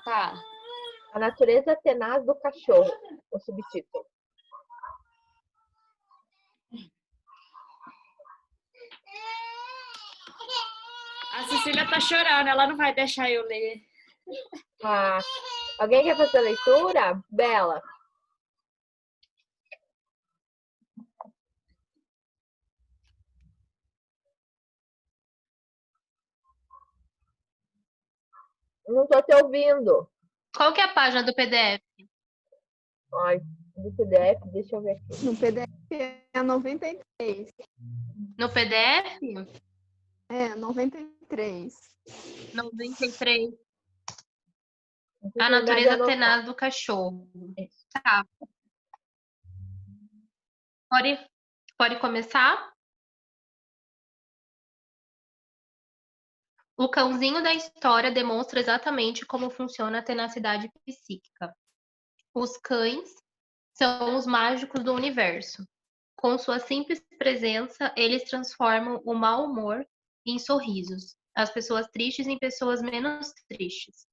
Tá. A natureza tenaz do cachorro, o subtítulo. A Cecília tá chorando, ela não vai deixar eu ler. Ah, alguém quer fazer a leitura? Bela. Não tô te ouvindo. Qual que é a página do PDF? Ai, do PDF, deixa eu ver aqui. No PDF é 93. No PDF? É, 93. 93. Não A tem nada natureza anotado. tenaz do cachorro. Isso. Tá. Pode começar? O cãozinho da história demonstra exatamente como funciona a tenacidade psíquica. Os cães são os mágicos do universo. Com sua simples presença, eles transformam o mau humor em sorrisos, as pessoas tristes em pessoas menos tristes.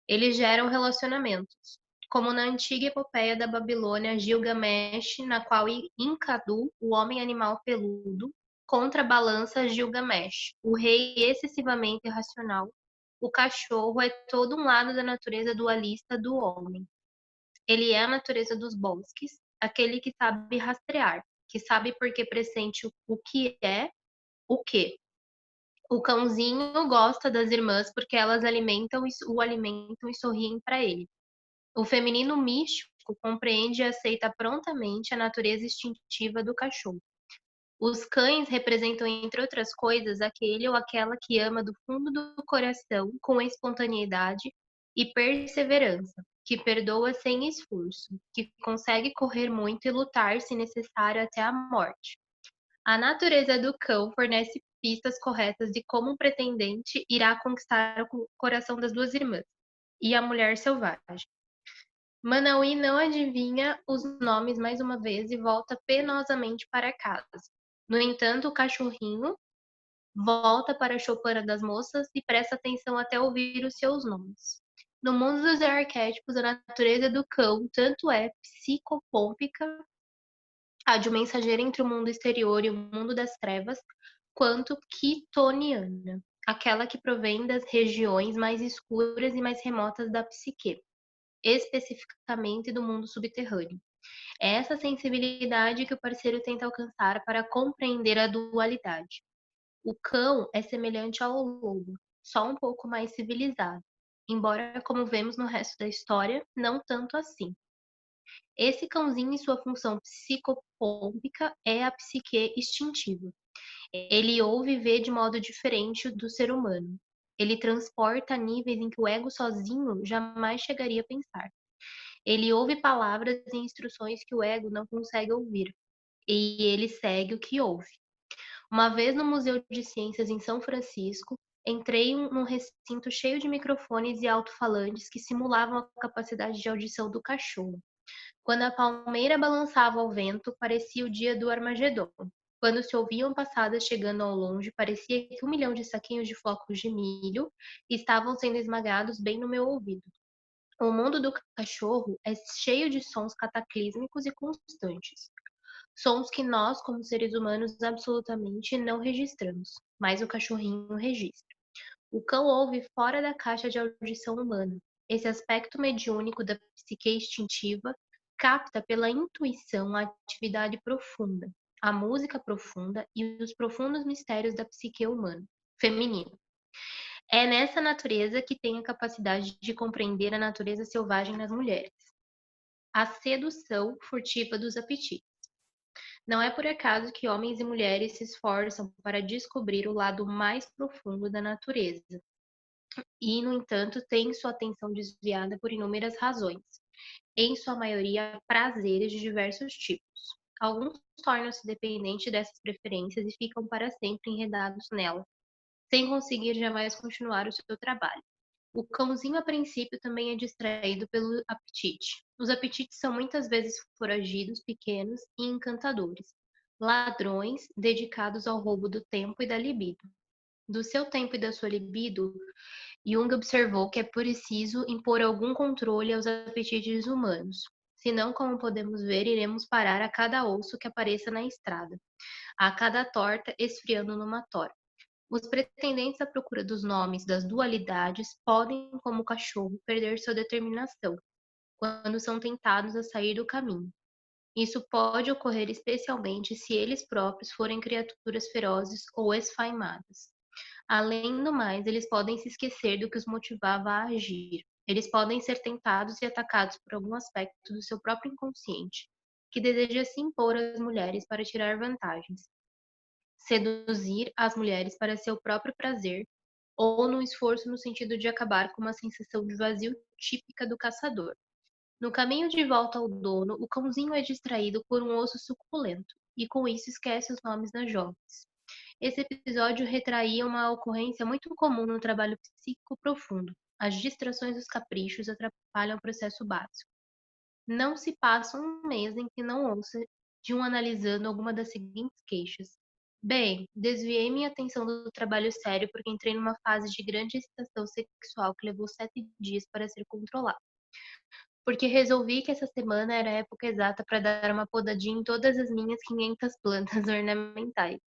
Eles geram relacionamentos, como na antiga epopeia da Babilônia Gilgamesh, na qual Enkidu, o homem-animal peludo, contrabalança Gilgamesh, o rei excessivamente irracional. O cachorro é todo um lado da natureza dualista do homem. Ele é a natureza dos bosques, aquele que sabe rastrear, que sabe porque pressente o que é o quê. O cãozinho gosta das irmãs porque elas o alimentam e sorriem para ele. O feminino místico compreende e aceita prontamente a natureza instintiva do cachorro. Os cães representam, entre outras coisas, aquele ou aquela que ama do fundo do coração com espontaneidade e perseverança, que perdoa sem esforço, que consegue correr muito e lutar, se necessário, até a morte. A natureza do cão fornece pistas corretas de como um pretendente irá conquistar o coração das duas irmãs e a mulher selvagem. Manauí não adivinha os nomes mais uma vez e volta penosamente para casa. No entanto, o cachorrinho volta para a choupana das moças e presta atenção até ouvir os seus nomes. No mundo dos arquétipos, a natureza do cão tanto é psicopômpica, a de um mensageiro entre o mundo exterior e o mundo das trevas, quanto quitoniana, aquela que provém das regiões mais escuras e mais remotas da psique, especificamente do mundo subterrâneo. É essa sensibilidade que o parceiro tenta alcançar para compreender a dualidade. O cão é semelhante ao lobo, só um pouco mais civilizado, embora, como vemos no resto da história, não tanto assim. Esse cãozinho, em sua função psicopômpica, é a psique instintiva. Ele ouve e vê de modo diferente do ser humano. Ele transporta a níveis em que o ego sozinho jamais chegaria a pensar. Ele ouve palavras e instruções que o ego não consegue ouvir, e ele segue o que ouve. Uma vez no Museu de Ciências em São Francisco, entrei num recinto cheio de microfones e alto-falantes que simulavam a capacidade de audição do cachorro. Quando a palmeira balançava ao vento, parecia o dia do Armagedon. Quando se ouviam passadas chegando ao longe, parecia que 1 milhão de saquinhos de flocos de milho estavam sendo esmagados bem no meu ouvido. O mundo do cachorro é cheio de sons cataclísmicos e constantes. Sons que nós, como seres humanos, absolutamente não registramos, mas o cachorrinho registra. O cão ouve fora da caixa de audição humana. Esse aspecto mediúnico da psique instintiva capta pela intuição a atividade profunda, a música profunda e os profundos mistérios da psique humana, feminina. É nessa natureza que tem a capacidade de compreender a natureza selvagem nas mulheres. A sedução furtiva dos apetites. Não é por acaso que homens e mulheres se esforçam para descobrir o lado mais profundo da natureza. E, no entanto, têm sua atenção desviada por inúmeras razões, em sua maioria prazeres de diversos tipos. Alguns tornam-se dependentes dessas preferências e ficam para sempre enredados nela, sem conseguir jamais continuar o seu trabalho. O cãozinho, a princípio, também é distraído pelo apetite. Os apetites são muitas vezes foragidos, pequenos e encantadores, ladrões dedicados ao roubo do tempo e da libido. Do seu tempo e da sua libido Jung observou que é preciso impor algum controle aos apetites humanos. Senão, como podemos ver, iremos parar a cada osso que apareça na estrada, a cada torta esfriando numa tora. Os pretendentes à procura dos nomes das dualidades podem, como o cachorro, perder sua determinação quando são tentados a sair do caminho. Isso pode ocorrer especialmente se eles próprios forem criaturas ferozes ou esfaimadas. Além do mais, eles podem se esquecer do que os motivava a agir. Eles podem ser tentados e atacados por algum aspecto do seu próprio inconsciente, que deseja se impor às mulheres para tirar vantagens, seduzir as mulheres para seu próprio prazer, ou num esforço no sentido de acabar com uma sensação de vazio típica do caçador. No caminho de volta ao dono, o cãozinho é distraído por um osso suculento, e com isso esquece os nomes das jovens. Esse episódio retraía uma ocorrência muito comum no trabalho psíquico profundo. As distrações dos caprichos atrapalham o processo básico. Não se passa um mês em que não ouça de um analisando alguma das seguintes queixas. Bem, desviei minha atenção do trabalho sério porque entrei numa fase de grande excitação sexual que levou 7 dias para ser controlada. Porque resolvi que essa semana era a época exata para dar uma podadinha em todas as minhas 500 plantas ornamentais.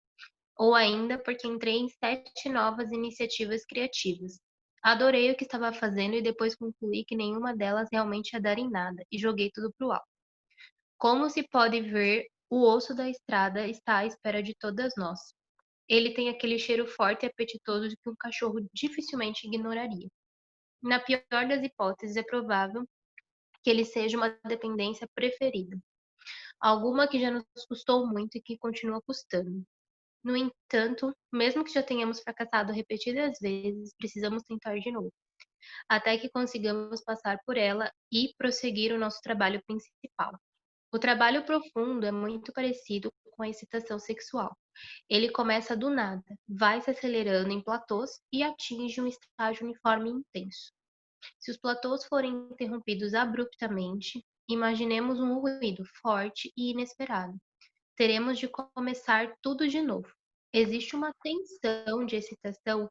Ou ainda porque entrei em 7 novas iniciativas criativas. Adorei o que estava fazendo e depois concluí que nenhuma delas realmente ia dar em nada, e joguei tudo pro alto. Como se pode ver, o osso da estrada está à espera de todas nós. Ele tem aquele cheiro forte e apetitoso que um cachorro dificilmente ignoraria. Na pior das hipóteses, é provável que ele seja uma dependência preferida. Alguma que já nos custou muito e que continua custando. No entanto, mesmo que já tenhamos fracassado repetidas vezes, precisamos tentar de novo, até que consigamos passar por ela e prosseguir o nosso trabalho principal. O trabalho profundo é muito parecido com a excitação sexual. Ele começa do nada, vai se acelerando em platôs e atinge um estágio uniforme e intenso. Se os platôs forem interrompidos abruptamente, imaginemos um ruído forte e inesperado. Teremos de começar tudo de novo. Existe uma tensão de excitação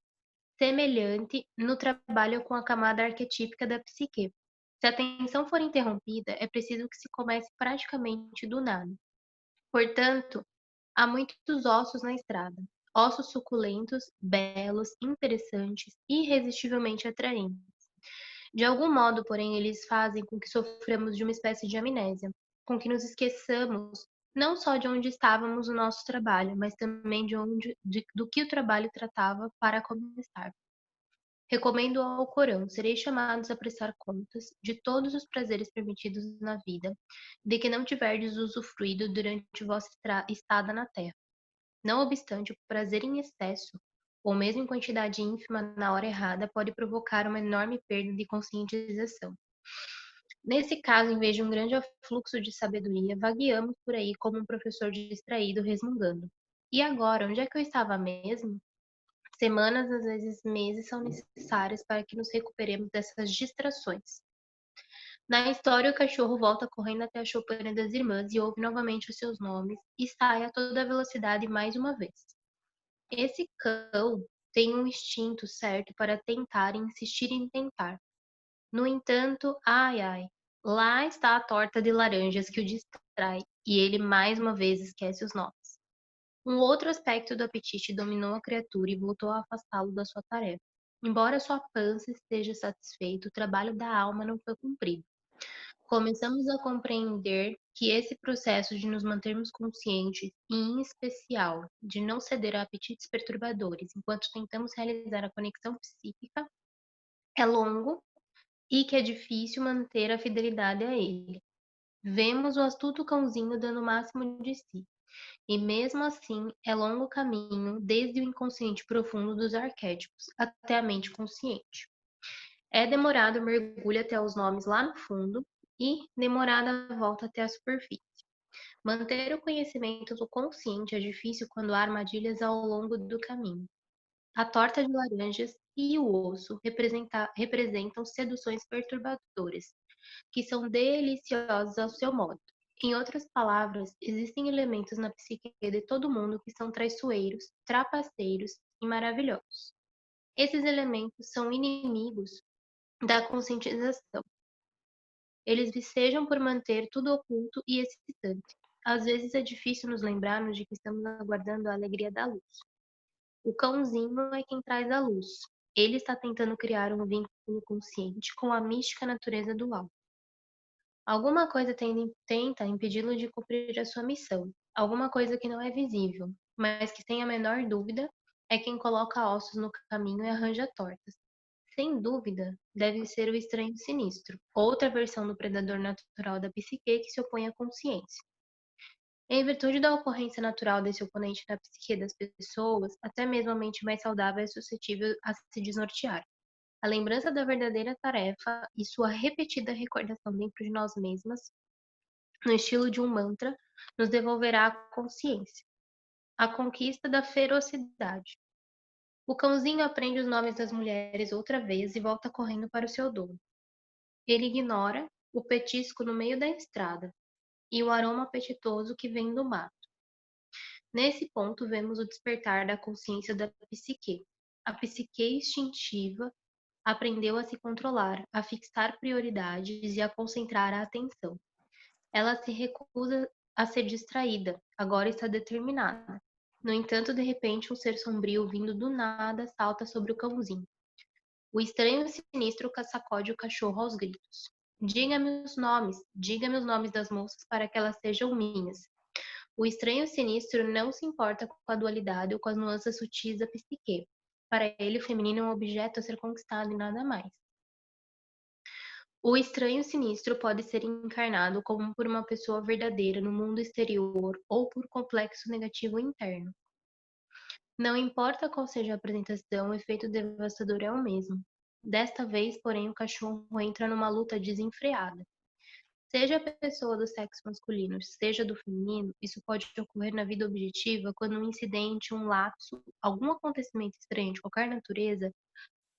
semelhante no trabalho com a camada arquetípica da psique. Se a tensão for interrompida, é preciso que se comece praticamente do nada. Portanto, há muitos ossos na estrada. Ossos suculentos, belos, interessantes, irresistivelmente atraentes. De algum modo, porém, eles fazem com que soframos de uma espécie de amnésia, com que nos esqueçamos não só de onde estávamos no nosso trabalho, mas também do que o trabalho tratava para começar. Recomendo ao Corão, sereis chamados a prestar contas de todos os prazeres permitidos na vida, de que não tiverdes usufruído durante vossa estada na terra. Não obstante, o prazer em excesso, ou mesmo em quantidade ínfima na hora errada, pode provocar uma enorme perda de conscientização. Nesse caso, em vez de um grande afluxo de sabedoria, vagueamos por aí como um professor distraído resmungando. E agora, onde é que eu estava mesmo? Semanas, às vezes meses, são necessárias para que nos recuperemos dessas distrações. Na história, o cachorro volta correndo até a choupana das irmãs e ouve novamente os seus nomes e sai a toda velocidade mais uma vez. Esse cão tem um instinto certo para tentar e insistir em tentar. No entanto, ai ai, lá está a torta de laranjas que o distrai e ele mais uma vez esquece os nomes. Um outro aspecto do apetite dominou a criatura e voltou a afastá-lo da sua tarefa. Embora sua pança esteja satisfeita, o trabalho da alma não foi cumprido. Começamos a compreender que esse processo de nos mantermos conscientes, e em especial de não ceder a apetites perturbadores enquanto tentamos realizar a conexão psíquica, é longo e que é difícil manter a fidelidade a ele. Vemos o astuto cãozinho dando o máximo de si, e mesmo assim é longo o caminho desde o inconsciente profundo dos arquétipos até a mente consciente. É demorado o mergulho até os nomes lá no fundo e demorada a volta até a superfície. Manter o conhecimento do consciente é difícil quando há armadilhas ao longo do caminho. A torta de laranjas e o osso representam seduções perturbadoras, que são deliciosas ao seu modo. Em outras palavras, existem elementos na psique de todo mundo que são traiçoeiros, trapaceiros e maravilhosos. Esses elementos são inimigos da conscientização. Eles vicejam por manter tudo oculto e excitante. Às vezes é difícil nos lembrarmos de que estamos aguardando a alegria da luz. O cãozinho é quem traz a luz. Ele está tentando criar um vínculo consciente com a mística natureza do alto. Alguma coisa tenta impedi-lo de cumprir a sua missão. Alguma coisa que não é visível, mas que, sem a menor dúvida, é quem coloca ossos no caminho e arranja tortas. Sem dúvida, deve ser o estranho sinistro, outra versão do predador natural da psique que se opõe à consciência. Em virtude da ocorrência natural desse oponente na psique das pessoas, até mesmo a mente mais saudável é suscetível a se desnortear. A lembrança da verdadeira tarefa e sua repetida recordação dentro de nós mesmas, no estilo de um mantra, nos devolverá a consciência. A conquista da ferocidade. O cãozinho aprende os nomes das mulheres outra vez e volta correndo para o seu dono. Ele ignora o petisco no meio da estrada e o aroma apetitoso que vem do mato. Nesse ponto, vemos o despertar da consciência da psique. A psique instintiva aprendeu a se controlar, a fixar prioridades e a concentrar a atenção. Ela se recusa a ser distraída, agora está determinada. No entanto, de repente, um ser sombrio vindo do nada salta sobre o cãozinho. O estranho e sinistro sacode o cachorro aos gritos. Diga-me os nomes das moças para que elas sejam minhas. O estranho e sinistro não se importa com a dualidade ou com as nuances sutis da psique. Para ele, o feminino é um objeto a ser conquistado e nada mais. O estranho sinistro pode ser encarnado como por uma pessoa verdadeira no mundo exterior ou por complexo negativo interno. Não importa qual seja a apresentação, o efeito devastador é o mesmo. Desta vez, porém, o cachorro entra numa luta desenfreada. Seja a pessoa do sexo masculino, seja do feminino, isso pode ocorrer na vida objetiva quando um incidente, um lapso, algum acontecimento estranho de qualquer natureza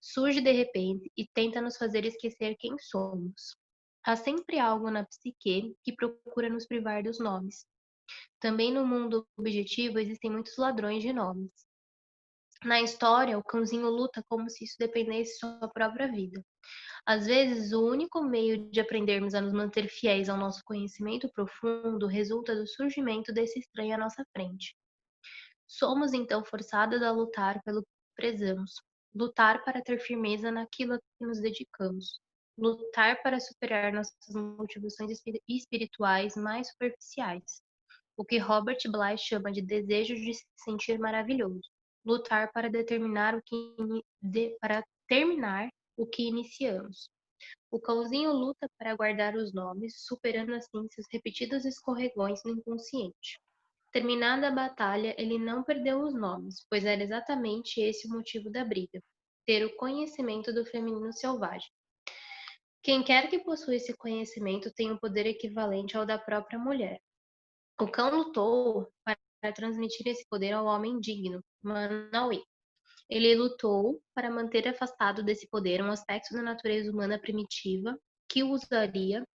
surge de repente e tenta nos fazer esquecer quem somos. Há sempre algo na psique que procura nos privar dos nomes. Também no mundo objetivo existem muitos ladrões de nomes. Na história, o cãozinho luta como se isso dependesse de sua própria vida. Às vezes, o único meio de aprendermos a nos manter fiéis ao nosso conhecimento profundo resulta do surgimento desse estranho à nossa frente. Somos então forçadas a lutar pelo que prezamos, lutar para ter firmeza naquilo a que nos dedicamos, lutar para superar nossas motivações espirituais mais superficiais, o que Robert Bly chama de desejo de se sentir maravilhoso, lutar para terminar o que iniciamos. O cãozinho luta para guardar os nomes, superando assim seus repetidos escorregões no inconsciente. Terminada a batalha, ele não perdeu os nomes, pois era exatamente esse o motivo da briga: ter o conhecimento do feminino selvagem. Quem quer que possua esse conhecimento tem um poder equivalente ao da própria mulher. O cão lutou para transmitir esse poder ao homem digno, Manauí. Ele lutou para manter afastado desse poder um aspecto da natureza humana primitiva que o usaria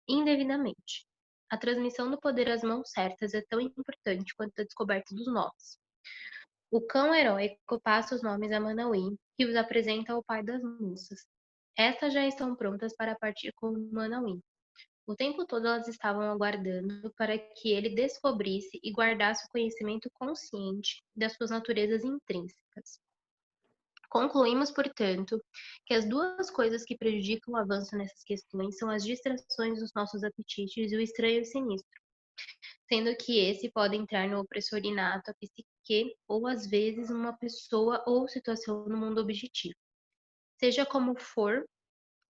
indevidamente. A transmissão do poder às mãos certas é tão importante quanto a descoberta dos nomes. O cão heróico passa os nomes a Manauí, que os apresenta ao pai das moças. Estas já estão prontas para partir com Manauí. O tempo todo elas estavam aguardando para que ele descobrisse e guardasse o conhecimento consciente das suas naturezas intrínsecas. Concluímos, portanto, que as duas coisas que prejudicam o avanço nessas questões são as distrações dos nossos apetites e o estranho e sinistro, sendo que esse pode entrar no opressor inato, a psique, ou às vezes uma pessoa ou situação no mundo objetivo. Seja como for,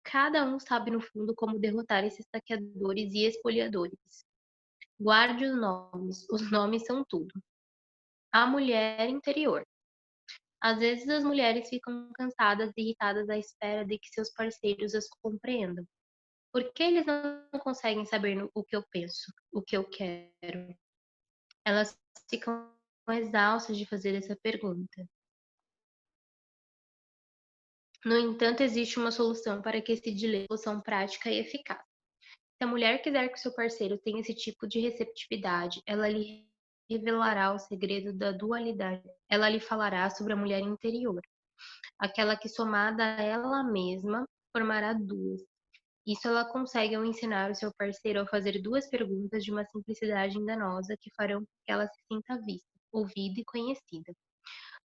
cada um sabe no fundo como derrotar esses saqueadores e espoliadores. Guarde os nomes são tudo. A mulher interior. Às vezes as mulheres ficam cansadas e irritadas à espera de que seus parceiros as compreendam. Por que eles não conseguem saber o que eu penso, o que eu quero? Elas ficam exaustas de fazer essa pergunta. No entanto, existe uma solução para que esse dilema seja solução prática e eficaz. Se a mulher quiser que seu parceiro tenha esse tipo de receptividade, ela lhe revelará o segredo da dualidade. Ela lhe falará sobre a mulher interior. aquela que somada a ela mesma formará duas. Isso ela consegue ao ensinar o seu parceiro a fazer duas perguntas de uma simplicidade enganosa que farão com que ela se sinta vista, ouvida e conhecida.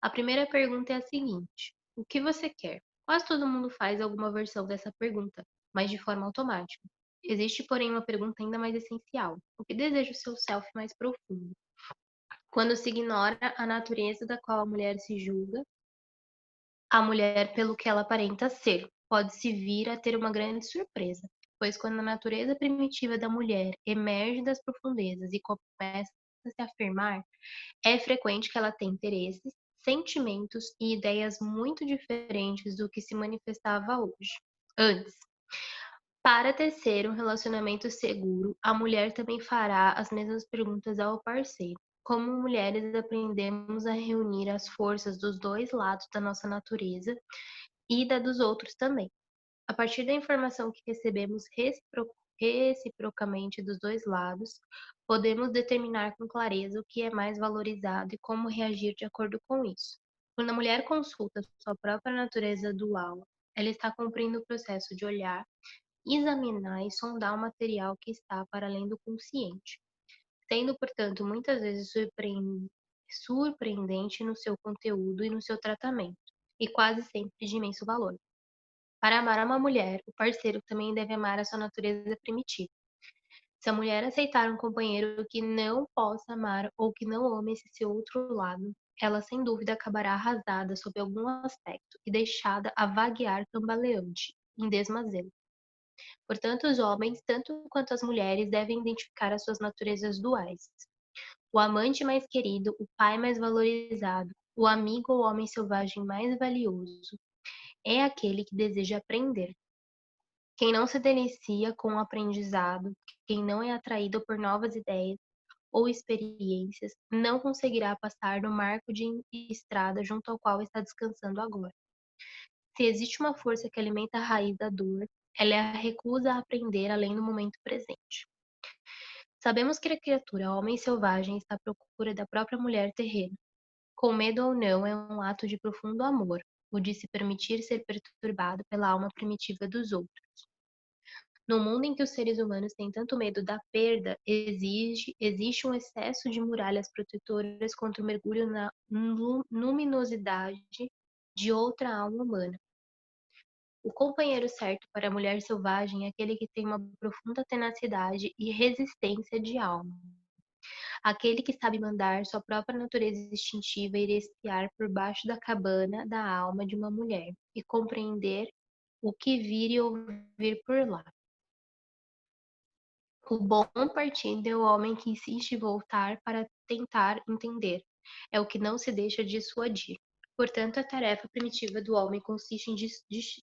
A primeira pergunta é a seguinte: o que você quer? Quase todo mundo faz alguma versão dessa pergunta, mas de forma automática. Existe, porém, uma pergunta ainda mais essencial: o que deseja o seu self mais profundo? Quando se ignora a natureza da qual a mulher se julga, a mulher pelo que ela aparenta ser, pode-se vir a ter uma grande surpresa, pois quando a natureza primitiva da mulher emerge das profundezas e começa a se afirmar, é frequente que ela tenha interesses, sentimentos e ideias muito diferentes do que se manifestava hoje. Antes, para tecer um relacionamento seguro, a mulher também fará as mesmas perguntas ao parceiro. Como mulheres, aprendemos a reunir as forças dos dois lados da nossa natureza e da dos outros também. A partir da informação que recebemos reciprocamente dos dois lados, podemos determinar com clareza o que é mais valorizado e como reagir de acordo com isso. Quando a mulher consulta sua própria natureza dual, ela está cumprindo o processo de olhar, examinar e sondar o material que está para além do consciente, sendo, portanto, muitas vezes surpreendente no seu conteúdo e no seu tratamento, e quase sempre de imenso valor. Para amar uma mulher, o parceiro também deve amar a sua natureza primitiva. Se a mulher aceitar um companheiro que não possa amar ou que não ame esse seu outro lado, ela sem dúvida acabará arrasada sob algum aspecto e deixada a vaguear cambaleante, em desmazelo. Portanto, os homens, tanto quanto as mulheres, devem identificar as suas naturezas duais. O amante mais querido, o pai mais valorizado, o amigo ou homem selvagem mais valioso, é aquele que deseja aprender. Quem não se delicia com o aprendizado, quem não é atraído por novas ideias ou experiências, não conseguirá passar no marco de estrada junto ao qual está descansando agora. Se existe uma força que alimenta a raiz da dor, ela é a recusa a aprender além do momento presente. Sabemos que a criatura homem selvagem está à procura da própria mulher terrena. Com medo ou não, é um ato de profundo amor, o de se permitir ser perturbado pela alma primitiva dos outros. No mundo em que os seres humanos têm tanto medo da perda, existe um excesso de muralhas protetoras contra o mergulho na luminosidade de outra alma humana. O companheiro certo para a mulher selvagem é aquele que tem uma profunda tenacidade e resistência de alma. Aquele que sabe mandar sua própria natureza instintiva ir espiar por baixo da cabana da alma de uma mulher e compreender o que vir e ouvir por lá. O bom partido é o homem que insiste em voltar para tentar entender. É o que não se deixa dissuadir. Portanto, a tarefa primitiva do homem consiste em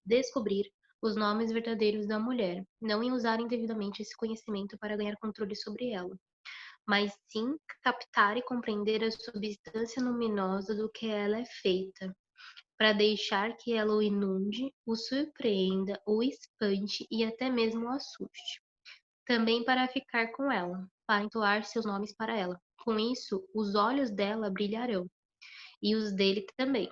descobrir os nomes verdadeiros da mulher, não em usar indevidamente esse conhecimento para ganhar controle sobre ela, mas sim captar e compreender a substância luminosa do que ela é feita, para deixar que ela o inunde, o surpreenda, o espante e até mesmo o assuste. Também para ficar com ela, para entoar seus nomes para ela. Com isso, os olhos dela brilharão, e os dele também.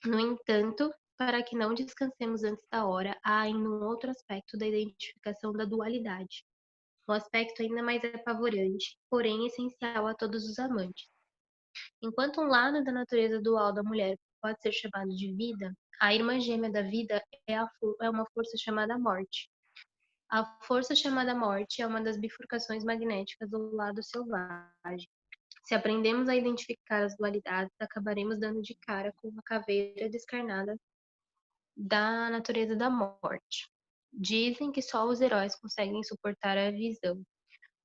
No entanto, para que não descansemos antes da hora, há ainda um outro aspecto da identificação da dualidade. Um aspecto ainda mais apavorante, porém essencial a todos os amantes. Enquanto um lado da natureza dual da mulher pode ser chamado de vida, a irmã gêmea da vida é uma força chamada morte. A força chamada morte é uma das bifurcações magnéticas do lado selvagem. Se aprendemos a identificar as dualidades, acabaremos dando de cara com uma caveira descarnada da natureza da morte. Dizem que só os heróis conseguem suportar a visão.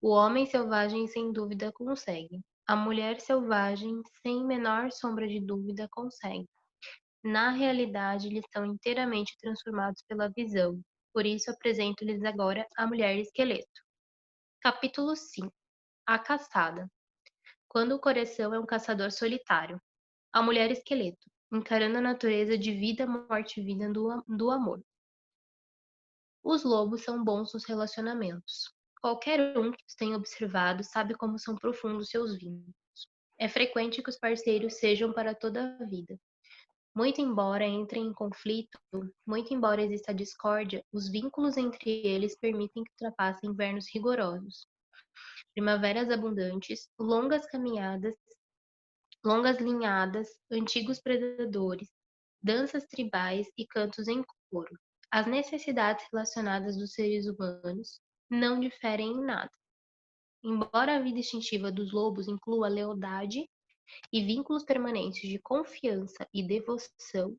O homem selvagem, sem dúvida, consegue. A mulher selvagem, sem menor sombra de dúvida, consegue. Na realidade, eles são inteiramente transformados pela visão. Por isso, apresento-lhes agora a mulher esqueleto. Capítulo 5. A caçada. Quando o coração é um caçador solitário. A mulher esqueleto, encarando a natureza de vida, morte e vida do amor. Os lobos são bons nos relacionamentos. Qualquer um que os tenha observado sabe como são profundos seus vínculos. É frequente que os parceiros sejam para toda a vida. Muito embora entrem em conflito, muito embora exista discórdia, os vínculos entre eles permitem que ultrapassem invernos rigorosos, primaveras abundantes, longas linhadas, antigos predadores, danças tribais e cantos em coro. As necessidades relacionadas dos seres humanos não diferem em nada. Embora a vida instintiva dos lobos inclua lealdade e vínculos permanentes de confiança e devoção,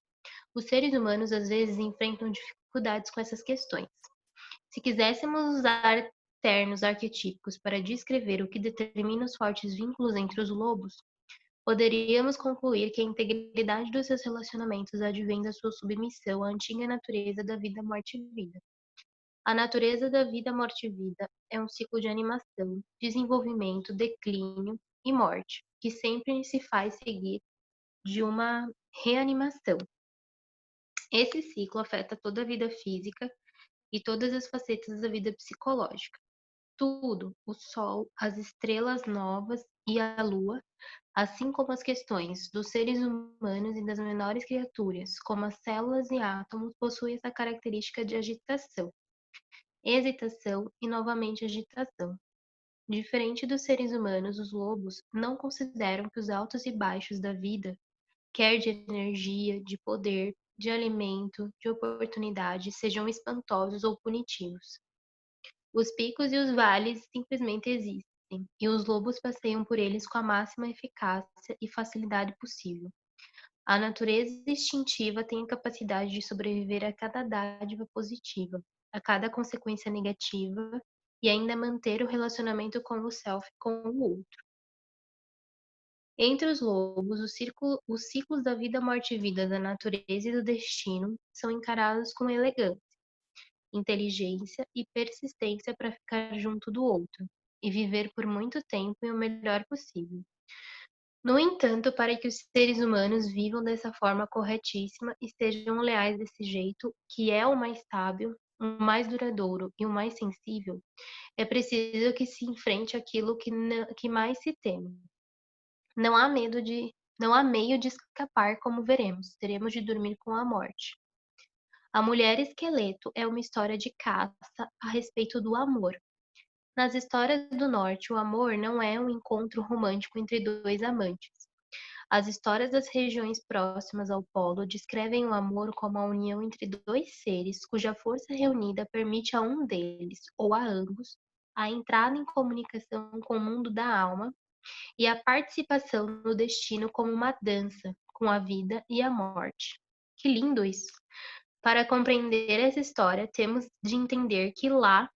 os seres humanos às vezes enfrentam dificuldades com essas questões. Se quiséssemos usar termos arquetípicos para descrever o que determina os fortes vínculos entre os lobos, poderíamos concluir que a integridade dos seus relacionamentos advém da sua submissão à antiga natureza da vida, morte e vida. A natureza da vida, morte e vida é um ciclo de animação, desenvolvimento, declínio e morte, que sempre se faz seguir de uma reanimação. Esse ciclo afeta toda a vida física e todas as facetas da vida psicológica. Tudo, o Sol, as estrelas novas e a Lua, assim como as questões dos seres humanos e das menores criaturas, como as células e átomos, possuem essa característica de agitação, hesitação e novamente agitação. Diferente dos seres humanos, os lobos não consideram que os altos e baixos da vida, quer de energia, de poder, de alimento, de oportunidade, sejam espantosos ou punitivos. Os picos e os vales simplesmente existem, e os lobos passeiam por eles com a máxima eficácia e facilidade possível. A natureza instintiva tem a capacidade de sobreviver a cada dádiva positiva, a cada consequência negativa e ainda manter o relacionamento com o self e com o outro. Entre os lobos, os ciclos da vida, morte e vida, da natureza e do destino são encarados com elegância, inteligência e persistência para ficar junto do outro e viver por muito tempo e o melhor possível. No entanto, para que os seres humanos vivam dessa forma corretíssima e sejam leais desse jeito, que é o mais sábio, o mais duradouro e o mais sensível, é preciso que se enfrente aquilo que mais se teme. Não há meio de escapar, como veremos. Teremos de dormir com a morte. A Mulher Esqueleto é uma história de caça a respeito do amor. Nas histórias do Norte, o amor não é um encontro romântico entre dois amantes. As histórias das regiões próximas ao Polo descrevem o amor como a união entre dois seres cuja força reunida permite a um deles, ou a ambos, a entrada em comunicação com o mundo da alma e a participação no destino como uma dança com a vida e a morte. Que lindo isso! Para compreender essa história, temos de entender que lá,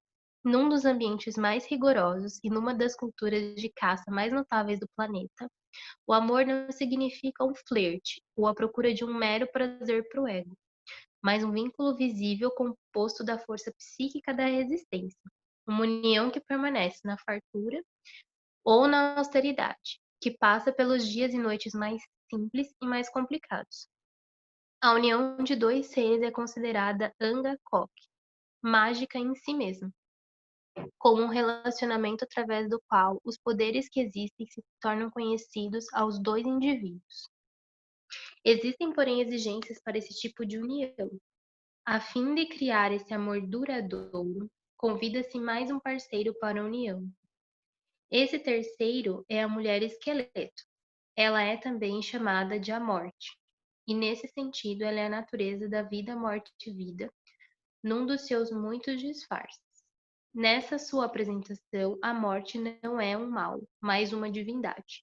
num dos ambientes mais rigorosos e numa das culturas de caça mais notáveis do planeta, o amor não significa um flerte ou a procura de um mero prazer para o ego, mas um vínculo visível composto da força psíquica da resistência, uma união que permanece na fartura ou na austeridade, que passa pelos dias e noites mais simples e mais complicados. A união de dois seres é considerada Anga Kok, mágica em si mesma, como um relacionamento através do qual os poderes que existem se tornam conhecidos aos dois indivíduos. Existem, porém, exigências para esse tipo de união. A fim de criar esse amor duradouro, convida-se mais um parceiro para a união. Esse terceiro é a mulher esqueleto. Ela é também chamada de a morte. E nesse sentido, ela é a natureza da vida, morte e vida, num dos seus muitos disfarces. Nessa sua apresentação, a morte não é um mal, mas uma divindade.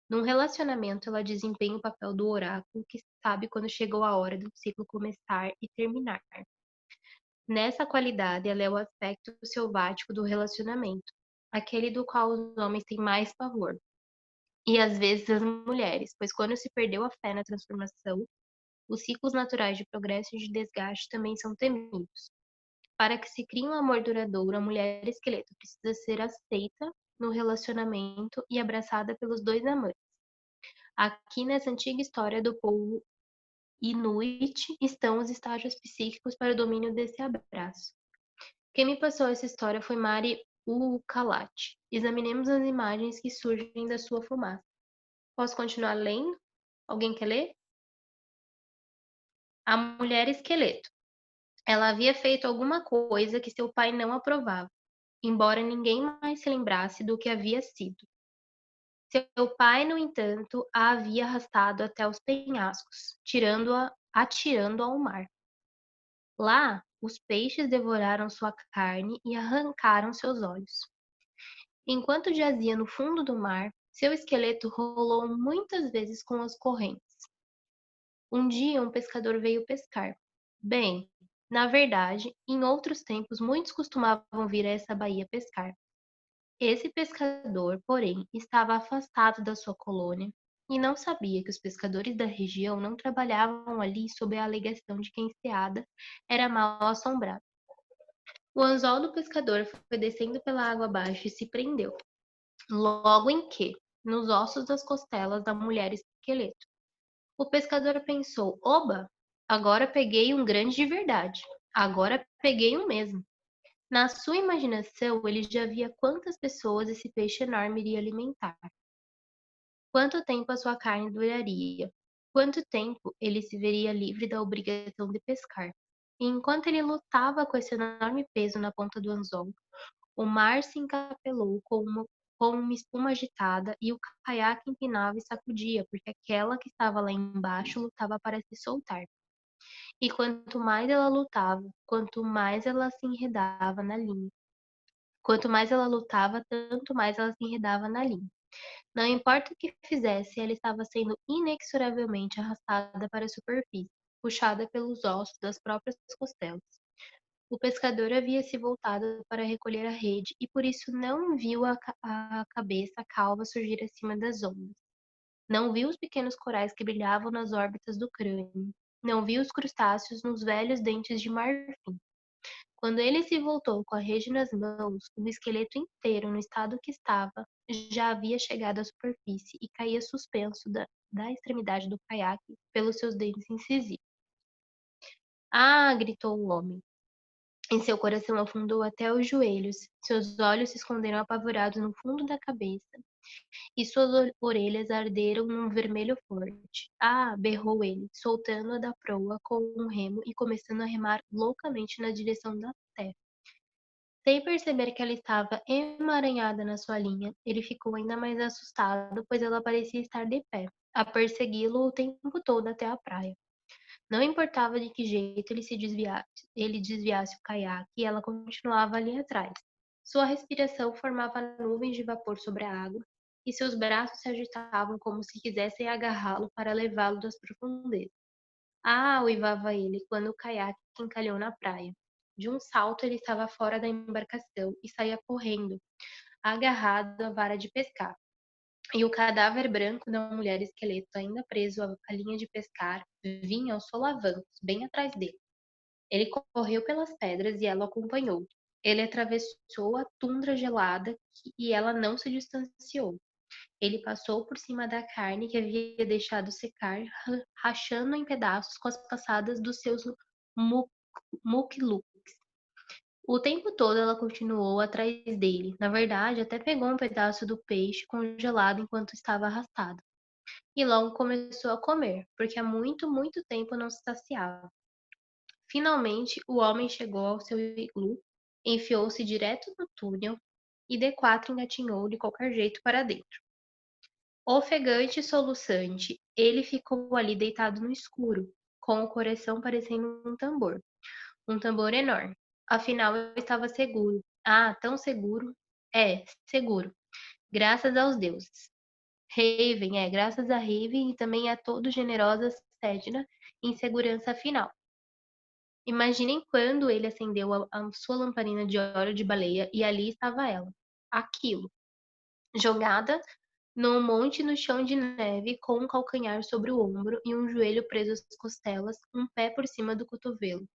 Num relacionamento, ela desempenha o papel do oráculo que sabe quando chegou a hora do ciclo começar e terminar. Nessa qualidade, ela é o aspecto selvático do relacionamento, aquele do qual os homens têm mais pavor, e às vezes as mulheres, pois quando se perdeu a fé na transformação, os ciclos naturais de progresso e de desgaste também são temidos. Para que se crie um amor duradouro, a mulher esqueleto precisa ser aceita no relacionamento e abraçada pelos dois amantes. Aqui nessa antiga história do povo Inuit estão os estágios psíquicos para o domínio desse abraço. Quem me passou essa história foi Mari Ukalati. Examinemos as imagens que surgem da sua fumaça. Posso continuar lendo? Alguém quer ler? A mulher esqueleto. Ela havia feito alguma coisa que seu pai não aprovava, embora ninguém mais se lembrasse do que havia sido. Seu pai, no entanto, a havia arrastado até os penhascos, atirando-a ao mar. Lá, os peixes devoraram sua carne e arrancaram seus olhos. Enquanto jazia no fundo do mar, seu esqueleto rolou muitas vezes com as correntes. Um dia, um pescador veio pescar. Bem, na verdade, em outros tempos, muitos costumavam vir a essa baía pescar. Esse pescador, porém, estava afastado da sua colônia e não sabia que os pescadores da região não trabalhavam ali sob a alegação de que a enseada era mal assombrada. O anzol do pescador foi descendo pela água abaixo e se prendeu. Logo em que, nos ossos das costelas da mulher esqueleto. O pescador pensou: oba, agora peguei um grande de verdade. Agora peguei um mesmo. Na sua imaginação, ele já via quantas pessoas esse peixe enorme iria alimentar. Quanto tempo a sua carne duraria? Quanto tempo ele se veria livre da obrigação de pescar? E enquanto ele lutava com esse enorme peso na ponta do anzol, o mar se encapelou com uma espuma agitada e o caiaque empinava e sacudia, porque aquela que estava lá embaixo lutava para se soltar. E quanto mais ela lutava, quanto mais ela se enredava na linha. Quanto mais ela lutava, tanto mais ela se enredava na linha. Não importa o que fizesse, ela estava sendo inexoravelmente arrastada para a superfície, puxada pelos ossos das próprias costelas. O pescador havia se voltado para recolher a rede e por isso não viu a cabeça calva surgir acima das ondas. Não viu os pequenos corais que brilhavam nas órbitas do crânio. Não viu os crustáceos nos velhos dentes de marfim. Quando ele se voltou com a rede nas mãos, o esqueleto inteiro, no estado que estava, já havia chegado à superfície e caía suspenso da extremidade do caiaque pelos seus dentes incisivos. Ah! Gritou o homem. Em seu coração afundou até os joelhos, seus olhos se esconderam apavorados no fundo da cabeça, e suas orelhas arderam num vermelho forte. Ah! Berrou ele, soltando-a da proa com um remo e começando a remar loucamente na direção da terra. Sem perceber que ela estava emaranhada na sua linha, ele ficou ainda mais assustado, pois ela parecia estar de pé, a persegui-lo o tempo todo até a praia. Não importava de que jeito ele desviasse o caiaque, ela continuava ali atrás. Sua respiração formava nuvens de vapor sobre a água, e seus braços se agitavam como se quisessem agarrá-lo para levá-lo das profundezas. Ah! Uivava ele, quando o caiaque encalhou na praia. De um salto ele estava fora da embarcação e saía correndo, agarrado à vara de pescar. E o cadáver branco da mulher esqueleto, ainda preso à linha de pescar, vinha aos solavancos, bem atrás dele. Ele correu pelas pedras e ela o acompanhou. Ele atravessou a tundra gelada e ela não se distanciou. Ele passou por cima da carne que havia deixado secar, rachando em pedaços com as passadas dos seus muclucs. O tempo todo ela continuou atrás dele. Na verdade, até pegou um pedaço do peixe congelado enquanto estava arrastado. E logo começou a comer, porque há muito, muito tempo não se saciava. Finalmente, o homem chegou ao seu iglu, enfiou-se direto no túnel e D4 engatinhou de qualquer jeito para dentro. Ofegante e soluçante, ele ficou ali deitado no escuro, com o coração parecendo um tambor enorme. Afinal, eu estava seguro. Ah, tão seguro. É, seguro. Graças aos deuses. Raven, graças a Raven e também a todo generosa Sedna em segurança final. Imaginem quando ele acendeu a sua lamparina de óleo de baleia e ali estava ela. Aquilo. Jogada num monte no chão de neve, com um calcanhar sobre o ombro e um joelho preso às costelas, um pé por cima do cotovelo.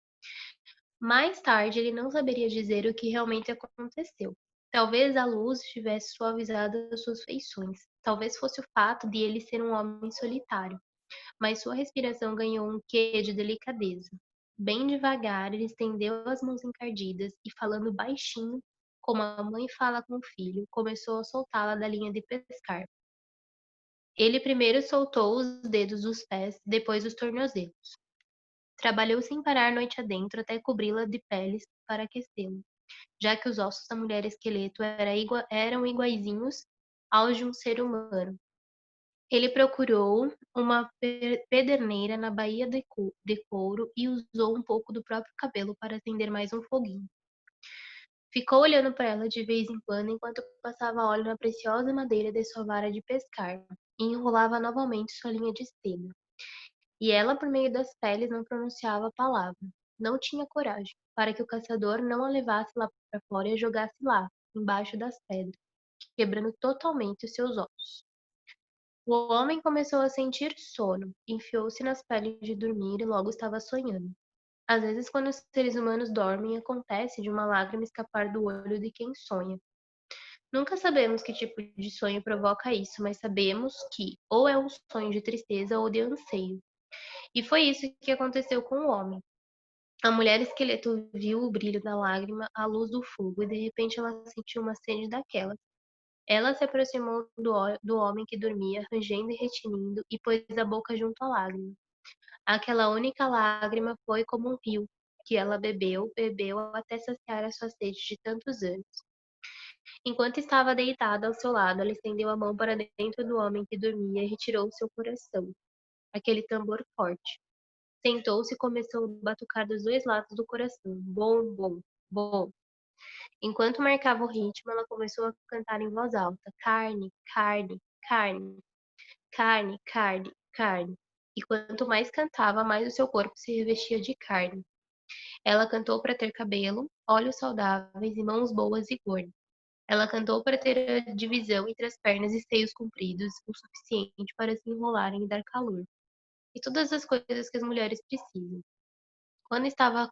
Mais tarde, ele não saberia dizer o que realmente aconteceu. Talvez a luz tivesse suavizado as suas feições. Talvez fosse o fato de ele ser um homem solitário. Mas sua respiração ganhou um quê de delicadeza. Bem devagar, ele estendeu as mãos encardidas e, falando baixinho, como a mãe fala com o filho, começou a soltá-la da linha de pescar. Ele primeiro soltou os dedos dos pés, depois os tornozelos. Trabalhou sem parar noite adentro até cobri-la de peles para aquecê-la, já que os ossos da mulher esqueleto eram iguaizinhos aos de um ser humano. Ele procurou uma pederneira na baía de couro e usou um pouco do próprio cabelo para acender mais um foguinho. Ficou olhando para ela de vez em quando enquanto passava óleo na preciosa madeira de sua vara de pescar e enrolava novamente sua linha de seda. E ela, por meio das peles, não pronunciava a palavra. Não tinha coragem, para que o caçador não a levasse lá para fora e a jogasse lá, embaixo das pedras, quebrando totalmente os seus ossos. O homem começou a sentir sono, enfiou-se nas peles de dormir e logo estava sonhando. Às vezes, quando os seres humanos dormem, acontece de uma lágrima escapar do olho de quem sonha. Nunca sabemos que tipo de sonho provoca isso, mas sabemos que ou é um sonho de tristeza ou de anseio. E foi isso que aconteceu com o homem. A mulher esqueleto viu o brilho da lágrima à luz do fogo e de repente ela sentiu uma sede daquelas. Ela se aproximou do homem que dormia, rangendo e retinindo, e pôs a boca junto à lágrima. Aquela única lágrima foi como um rio, que ela bebeu até saciar a sua sede de tantos anos. Enquanto estava deitada ao seu lado, ela estendeu a mão para dentro do homem que dormia e retirou seu coração, aquele tambor forte. Sentou-se e começou a batucar dos dois lados do coração. Bom, bom, bom. Enquanto marcava o ritmo, ela começou a cantar em voz alta: carne, carne, carne, carne, carne, carne. E quanto mais cantava, mais o seu corpo se revestia de carne. Ela cantou para ter cabelo, olhos saudáveis e mãos boas e gordas. Ela cantou para ter a divisão entre as pernas e seios compridos, o suficiente para se enrolarem e dar calor. E todas as coisas que as mulheres precisam. Quando estava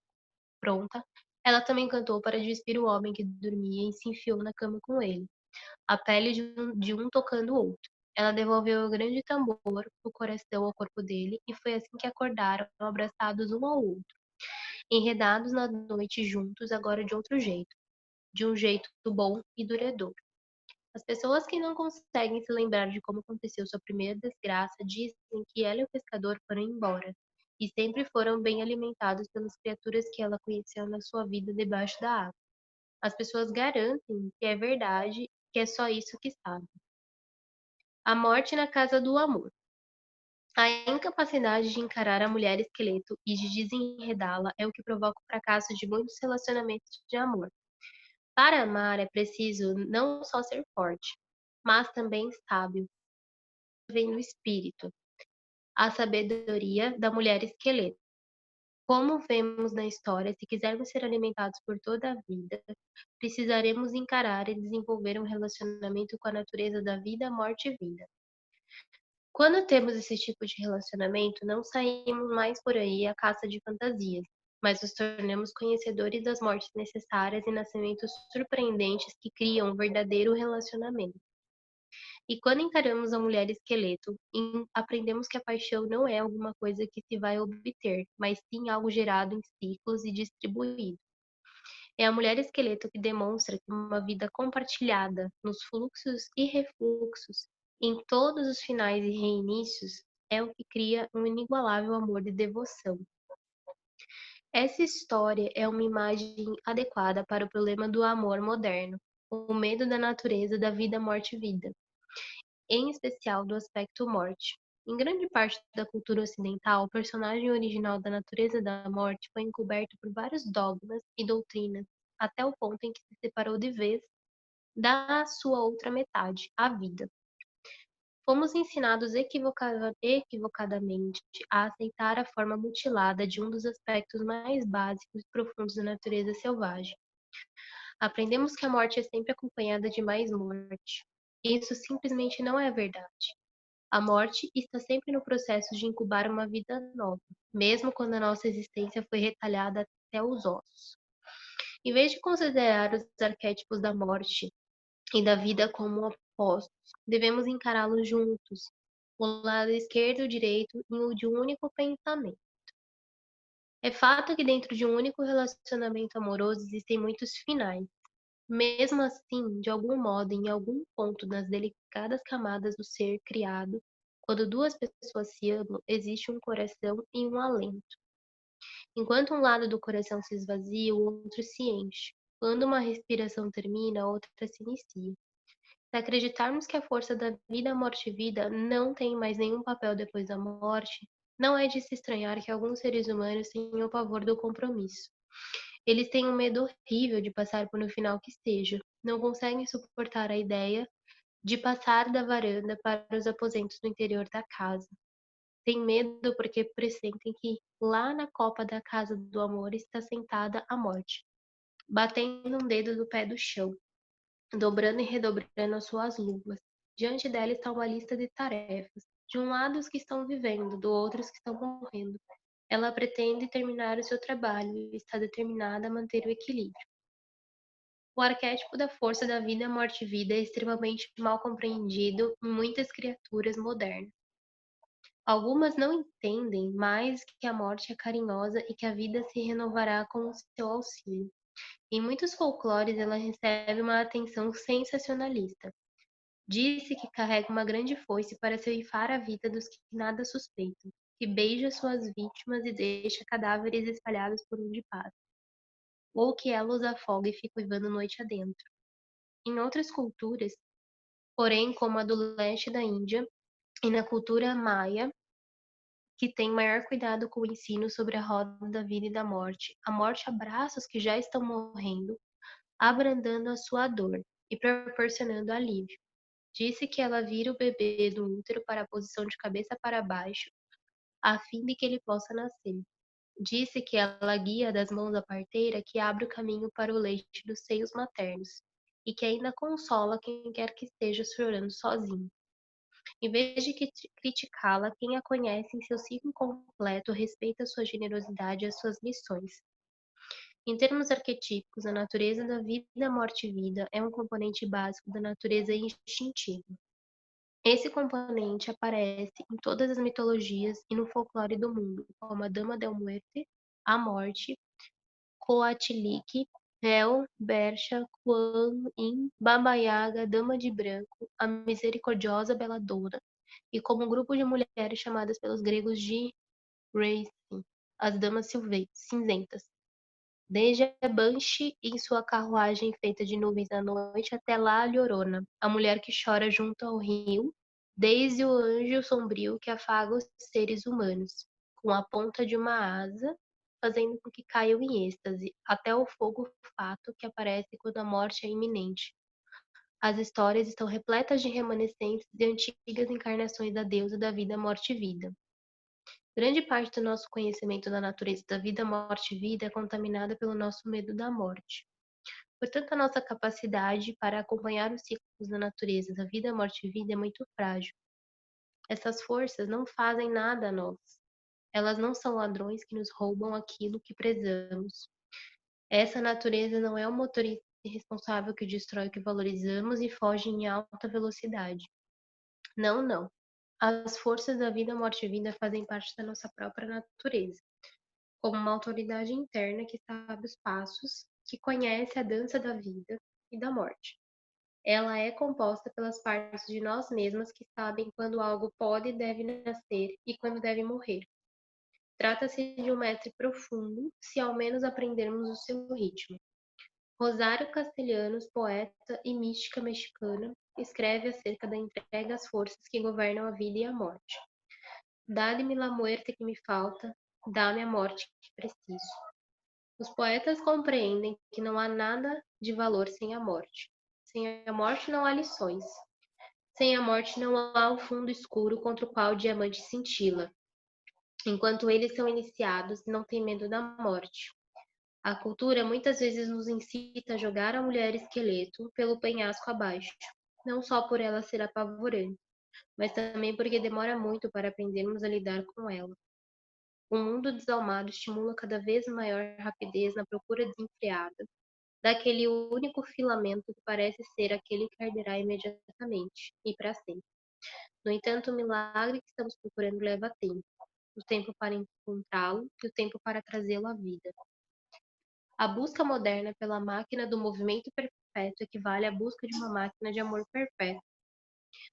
pronta, ela também cantou para despir o homem que dormia e se enfiou na cama com ele, a pele de um tocando o outro. Ela devolveu o grande tambor, o coração ao corpo dele, e foi assim que acordaram, abraçados um ao outro, enredados na noite juntos, agora de outro jeito, de um jeito bom e duradouro. As pessoas que não conseguem se lembrar de como aconteceu sua primeira desgraça dizem que ela e o pescador foram embora, e sempre foram bem alimentados pelas criaturas que ela conheceu na sua vida debaixo da água. As pessoas garantem que é verdade, que é só isso que sabem. A morte na casa do amor. A incapacidade de encarar a mulher esqueleto e de desenredá-la é o que provoca o fracasso de muitos relacionamentos de amor. Para amar é preciso não só ser forte, mas também sábio, vem no espírito, a sabedoria da mulher esqueleto. Como vemos na história, se quisermos ser alimentados por toda a vida, precisaremos encarar e desenvolver um relacionamento com a natureza da vida, morte e vida. Quando temos esse tipo de relacionamento, não saímos mais por aí à caça de fantasias, mas nos tornamos conhecedores das mortes necessárias e nascimentos surpreendentes que criam um verdadeiro relacionamento. E quando encaramos a mulher esqueleto, aprendemos que a paixão não é alguma coisa que se vai obter, mas sim algo gerado em ciclos e distribuído. É a mulher esqueleto que demonstra que uma vida compartilhada, nos fluxos e refluxos, em todos os finais e reinícios, é o que cria um inigualável amor de devoção. Essa história é uma imagem adequada para o problema do amor moderno, o medo da natureza da vida, morte e vida, em especial do aspecto morte. Em grande parte da cultura ocidental, o personagem original da natureza da morte foi encoberto por vários dogmas e doutrinas, até o ponto em que se separou de vez da sua outra metade, a vida. Fomos ensinados equivocadamente a aceitar a forma mutilada de um dos aspectos mais básicos e profundos da natureza selvagem. Aprendemos que a morte é sempre acompanhada de mais morte. Isso simplesmente não é verdade. A morte está sempre no processo de incubar uma vida nova, mesmo quando a nossa existência foi retalhada até os ossos. Em vez de considerar os arquétipos da morte e da vida como opostos, devemos encará-los juntos, o lado esquerdo e o direito de um único pensamento. É fato que dentro de um único relacionamento amoroso existem muitos finais. Mesmo assim, de algum modo, em algum ponto nas delicadas camadas do ser criado, quando duas pessoas se amam, existe um coração e um alento. Enquanto um lado do coração se esvazia, o outro se enche. Quando uma respiração termina, a outra se inicia. Se acreditarmos que a força da vida, morte e vida não tem mais nenhum papel depois da morte, não é de se estranhar que alguns seres humanos tenham pavor do compromisso. Eles têm um medo horrível de passar por um final que seja. Não conseguem suportar a ideia de passar da varanda para os aposentos do interior da casa. Têm medo porque pressentem que lá na copa da casa do amor está sentada a morte, batendo um dedo do pé do chão, dobrando e redobrando as suas luvas. Diante dela está uma lista de tarefas. De um lado os que estão vivendo, do outro os que estão morrendo. Ela pretende terminar o seu trabalho e está determinada a manter o equilíbrio. O arquétipo da força da vida, morte e vida é extremamente mal compreendido em muitas criaturas modernas. Algumas não entendem mais que a morte é carinhosa e que a vida se renovará com o seu auxílio. Em muitos folclores, ela recebe uma atenção sensacionalista. Diz-se que carrega uma grande foice para ceifar a vida dos que nada suspeitam, que beija suas vítimas e deixa cadáveres espalhados por onde passa, ou que ela os afoga e fica uivando noite adentro. Em outras culturas, porém, como a do leste da Índia e na cultura maia, que tem maior cuidado com o ensino sobre a roda da vida e da morte, a morte abraça os que já estão morrendo, abrandando a sua dor e proporcionando alívio. Disse que ela vira o bebê do útero para a posição de cabeça para baixo, a fim de que ele possa nascer. Disse que ela guia das mãos da parteira que abre o caminho para o leite dos seios maternos, e que ainda consola quem quer que esteja chorando sozinho. Em vez de criticá-la, quem a conhece em seu ciclo completo respeita sua generosidade e as suas lições. Em termos arquetípicos, a natureza da vida, morte e vida é um componente básico da natureza instintiva. Esse componente aparece em todas as mitologias e no folclore do mundo, como a Dama del Muerte, a morte, Coatlic, Hel, Bersha, Kuan Yin, Baba Yaga, Dama de Branco, a misericordiosa Belladonna, e como um grupo de mulheres chamadas pelos gregos de Racing, as Damas Cinzentas. Desde a Banshee em sua carruagem feita de nuvens à noite até La Llorona, a mulher que chora junto ao rio, desde o anjo sombrio que afaga os seres humanos, com a ponta de uma asa, fazendo com que caiam em êxtase, até o fogo fato que aparece quando a morte é iminente. As histórias estão repletas de remanescentes de antigas encarnações da deusa da vida, morte e vida. Grande parte do nosso conhecimento da natureza da vida, morte e vida é contaminada pelo nosso medo da morte. Portanto, a nossa capacidade para acompanhar os ciclos da natureza da vida, morte e vida é muito frágil. Essas forças não fazem nada a nós. Elas não são ladrões que nos roubam aquilo que prezamos. Essa natureza não é um motorista irresponsável que destrói o que valorizamos e foge em alta velocidade. Não, não. As forças da vida, morte e vida fazem parte da nossa própria natureza, como uma autoridade interna que sabe os passos, que conhece a dança da vida e da morte. Ela é composta pelas partes de nós mesmas que sabem quando algo pode e deve nascer e quando deve morrer. Trata-se de um mestre profundo, se ao menos aprendermos o seu ritmo. Rosário Castellanos, poeta e mística mexicana, escreve acerca da entrega às forças que governam a vida e a morte. Dá-me la muerte que me falta, dá-me a morte que preciso. Os poetas compreendem que não há nada de valor sem a morte. Sem a morte não há lições. Sem a morte não há o fundo escuro contra o qual o diamante cintila. Enquanto eles são iniciados, não têm medo da morte. A cultura muitas vezes nos incita a jogar a mulher esqueleto pelo penhasco abaixo, não só por ela ser apavorante, mas também porque demora muito para aprendermos a lidar com ela. O mundo desalmado estimula cada vez maior rapidez na procura desenfreada daquele único filamento que parece ser aquele que arderá imediatamente e para sempre. No entanto, o milagre que estamos procurando leva tempo. O tempo para encontrá-lo e o tempo para trazê-lo à vida. A busca moderna pela máquina do movimento perpétuo equivale à busca de uma máquina de amor perpétuo.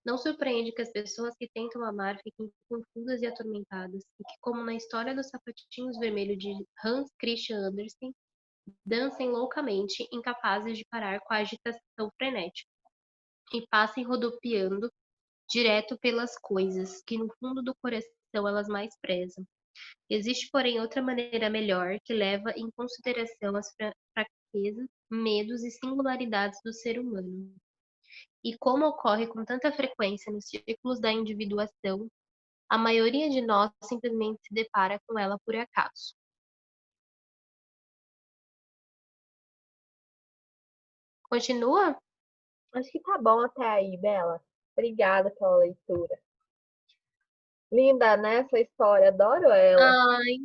Não surpreende que as pessoas que tentam amar fiquem confusas e atormentadas, e que, como na história dos sapatinhos vermelhos de Hans Christian Andersen, dancem loucamente, incapazes de parar com a agitação frenética, e passem rodopiando direto pelas coisas que no fundo do coração elas mais prezam. Existe, porém, outra maneira melhor que leva em consideração as fraquezas, medos e singularidades do ser humano. E como ocorre com tanta frequência nos círculos da individuação, a maioria de nós simplesmente se depara com ela por acaso. Continua? Acho que tá bom até aí, Bela. Obrigada pela leitura. Linda, né, essa história, adoro ela. Ai,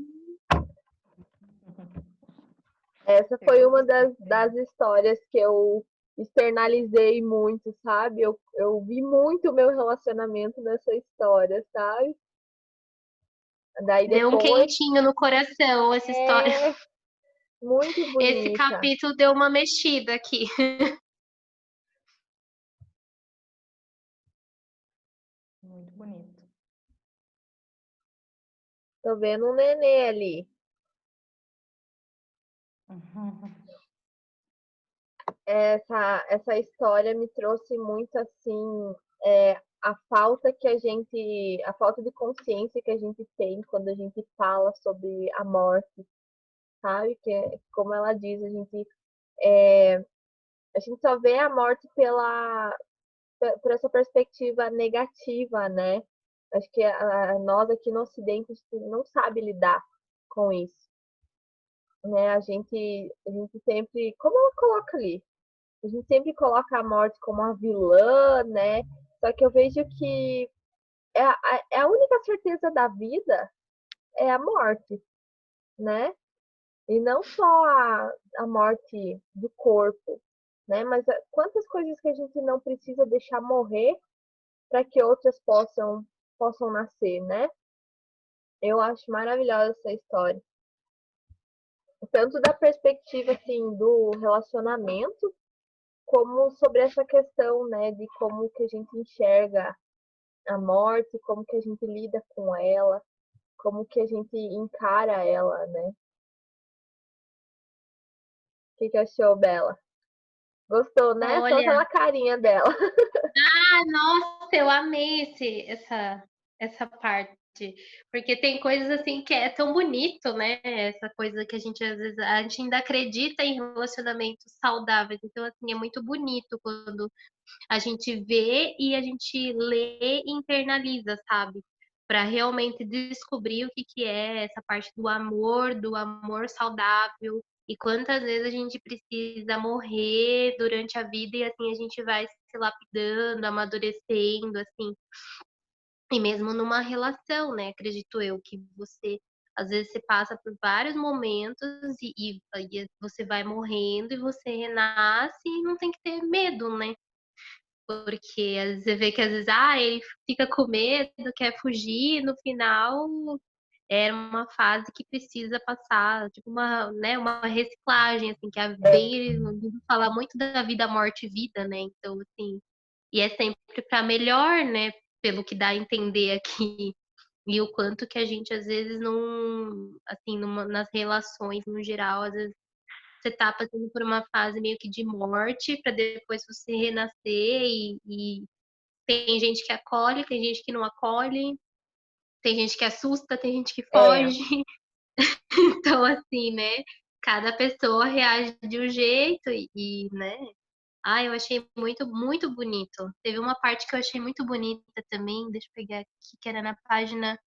Essa foi uma das histórias que eu externalizei muito, sabe? Eu vi muito o meu relacionamento nessa história, sabe? Daí deu um depois, quentinho no coração essa história. é muito Esse bonita. capítulo deu uma mexida aqui. Muito bonito. Tô vendo um nenê ali. Essa história me trouxe muito assim, a falta a falta de consciência que a gente tem quando a gente fala sobre a morte, sabe? Como ela diz, a gente só vê a morte por essa perspectiva negativa, né? Acho que nós aqui no Ocidente a gente não sabe lidar com isso, né? A gente sempre, como ela coloca ali, a gente sempre coloca a morte como a vilã, né? Só que eu vejo que é a única certeza da vida é a morte, né? E não só a morte do corpo, né? Mas quantas coisas que a gente não precisa deixar morrer para que outras possam nascer, né? Eu acho maravilhosa essa história. Tanto da perspectiva assim do relacionamento, como sobre essa questão, né, de como que a gente enxerga a morte, como que a gente lida com ela, como que a gente encara ela, né? O que achou, Bela? Gostou, né? Só Olha, pela carinha dela. nossa, eu amei essa parte. Porque tem coisas assim que é tão bonito, né? Essa coisa que a gente às vezes a gente ainda acredita em relacionamentos saudáveis. Então, assim, é muito bonito quando a gente vê e a gente lê e internaliza, sabe? Para realmente descobrir o que é essa parte do amor saudável, e quantas vezes a gente precisa morrer durante a vida e assim a gente vai se lapidando, amadurecendo, assim. E mesmo numa relação, né? Acredito eu que você às vezes você passa por vários momentos e você vai morrendo e você renasce e não tem que ter medo, né? Porque às vezes você vê que às vezes ele fica com medo, quer fugir, no final é uma fase que precisa passar, tipo uma reciclagem, assim, que a bem falar muito da vida, morte e vida, né? Então, assim, e é sempre para melhor, né? Pelo que dá a entender aqui. E o quanto que a gente às vezes não, assim, nas relações no geral, às vezes você tá passando por uma fase meio que de morte para depois você renascer e tem gente que acolhe, tem gente que não acolhe, tem gente que assusta, tem gente que É, foge. Então, assim, né? Cada pessoa reage de um jeito né? Eu achei muito, muito bonito. Teve uma parte que eu achei muito bonita também, deixa eu pegar aqui, que era na página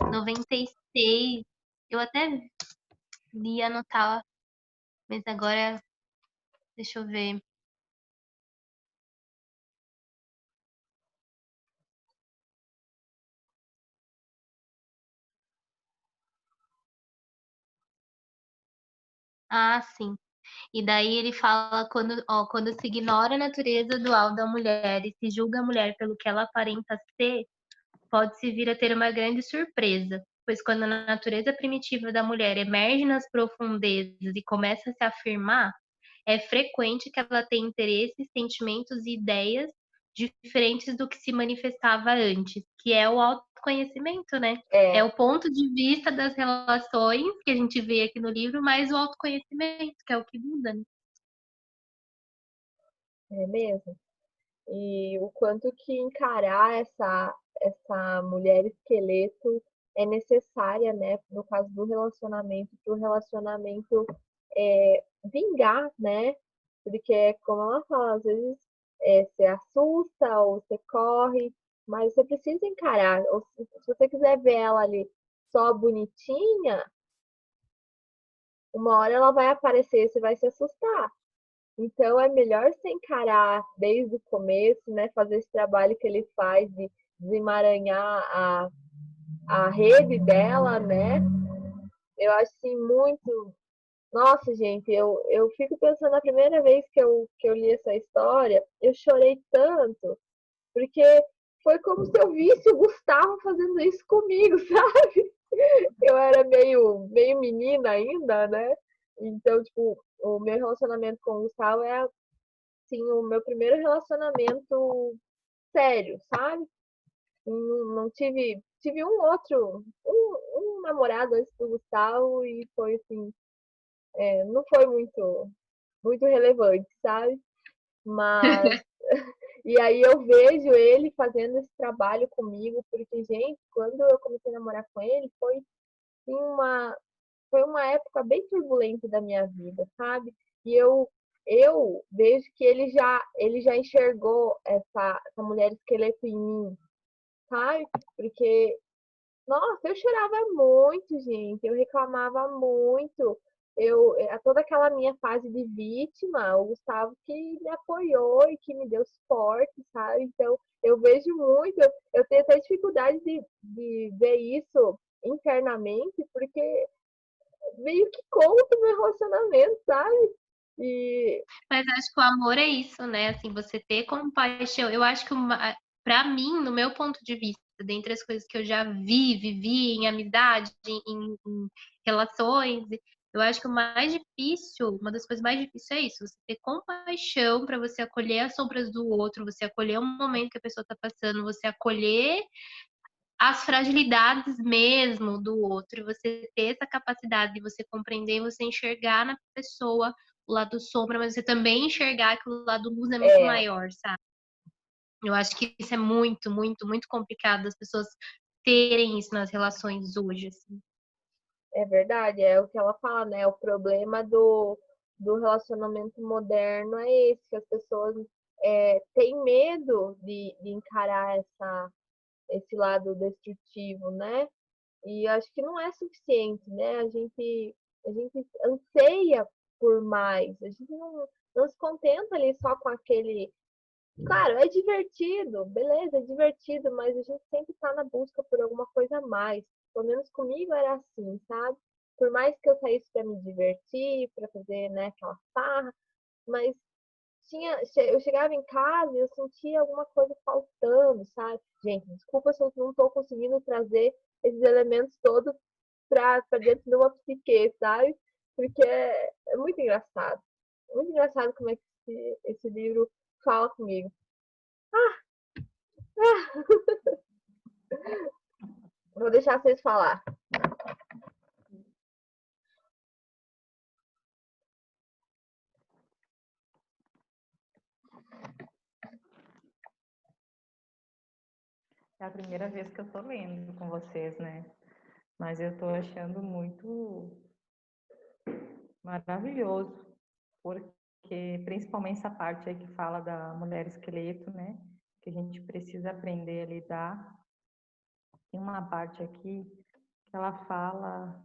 96. Eu até li anotar, mas agora, deixa eu ver. Ah, sim. E daí ele fala quando se ignora a natureza dual da mulher e se julga a mulher pelo que ela aparenta ser, pode-se vir a ter uma grande surpresa, pois quando a natureza primitiva da mulher emerge nas profundezas e começa a se afirmar, é frequente que ela tenha interesses, sentimentos e ideias diferentes do que se manifestava antes, que é o autoconhecimento, né? É, É o ponto de vista das relações que a gente vê aqui no livro, mas o autoconhecimento, que é o que muda, né? é mesmo. E o quanto que encarar essa mulher esqueleto é necessária, né? No caso do relacionamento, para o relacionamento vingar, né? Porque, como ela fala, às vezes você assusta ou você corre, mas você precisa encarar. Ou se você quiser ver ela ali só bonitinha, uma hora ela vai aparecer, você vai se assustar. Então é melhor você encarar desde o começo, né? Fazer esse trabalho que ele faz de desemaranhar a rede dela, né? Eu acho assim muito. Nossa, gente, eu fico pensando na primeira vez que eu li essa história, eu chorei tanto, porque foi como se eu visse o Gustavo fazendo isso comigo, sabe? Eu era meio menina ainda, né? Então, tipo, o meu relacionamento com o Gustavo é assim, o meu primeiro relacionamento sério, sabe? Não tive um outro, um namorado antes do Gustavo e foi assim, não foi muito relevante, sabe? Mas e aí eu vejo ele fazendo esse trabalho comigo, porque, gente, quando eu comecei a namorar com ele, assim, foi uma época bem turbulenta da minha vida, sabe? E eu vejo que ele já enxergou essa mulher esqueleto em mim, sabe? Porque, nossa, eu chorava muito, gente, eu reclamava muito. Toda aquela minha fase de vítima, o Gustavo que me apoiou e que me deu suporte, sabe? Então, eu vejo muito, eu tenho até dificuldade de ver isso internamente, porque meio que conta o meu relacionamento, sabe? E Mas acho que o amor é isso, né? Assim, você ter compaixão. Eu acho que, pra mim, no meu ponto de vista, dentre as coisas que eu já vivi em amizade, em relações, eu acho que o mais difícil, uma das coisas mais difíceis é isso, você ter compaixão para você acolher as sombras do outro, você acolher o momento que a pessoa está passando, você acolher as fragilidades mesmo do outro, e você ter essa capacidade de você compreender, você enxergar na pessoa o lado sombra, mas você também enxergar que o lado luz é muito é, maior, sabe? Eu acho que isso é muito, muito, muito complicado das pessoas terem isso nas relações hoje, assim. é verdade, é o que ela fala, né? O problema do relacionamento moderno é esse, que as pessoas têm medo de encarar esse lado destrutivo, né? E acho que não é suficiente, né? A gente anseia por mais, a gente não se contenta ali só com aquele. Claro, é divertido, beleza, é divertido, mas a gente sempre tá na busca por alguma coisa a mais. Pelo menos comigo era assim, sabe? Por mais que eu saísse para me divertir, para fazer, né, aquela farra, mas eu chegava em casa e eu sentia alguma coisa faltando, sabe? Gente, desculpa se eu não estou conseguindo trazer esses elementos todos para dentro de uma psique, sabe? Porque é muito engraçado. Muito engraçado como é que esse livro fala comigo. Vou deixar vocês falar. É a primeira vez que eu tô lendo com vocês, né? Mas eu tô achando muito maravilhoso, porque principalmente essa parte aí que fala da mulher esqueleto, né? Que a gente precisa aprender a lidar. Tem uma parte aqui que ela fala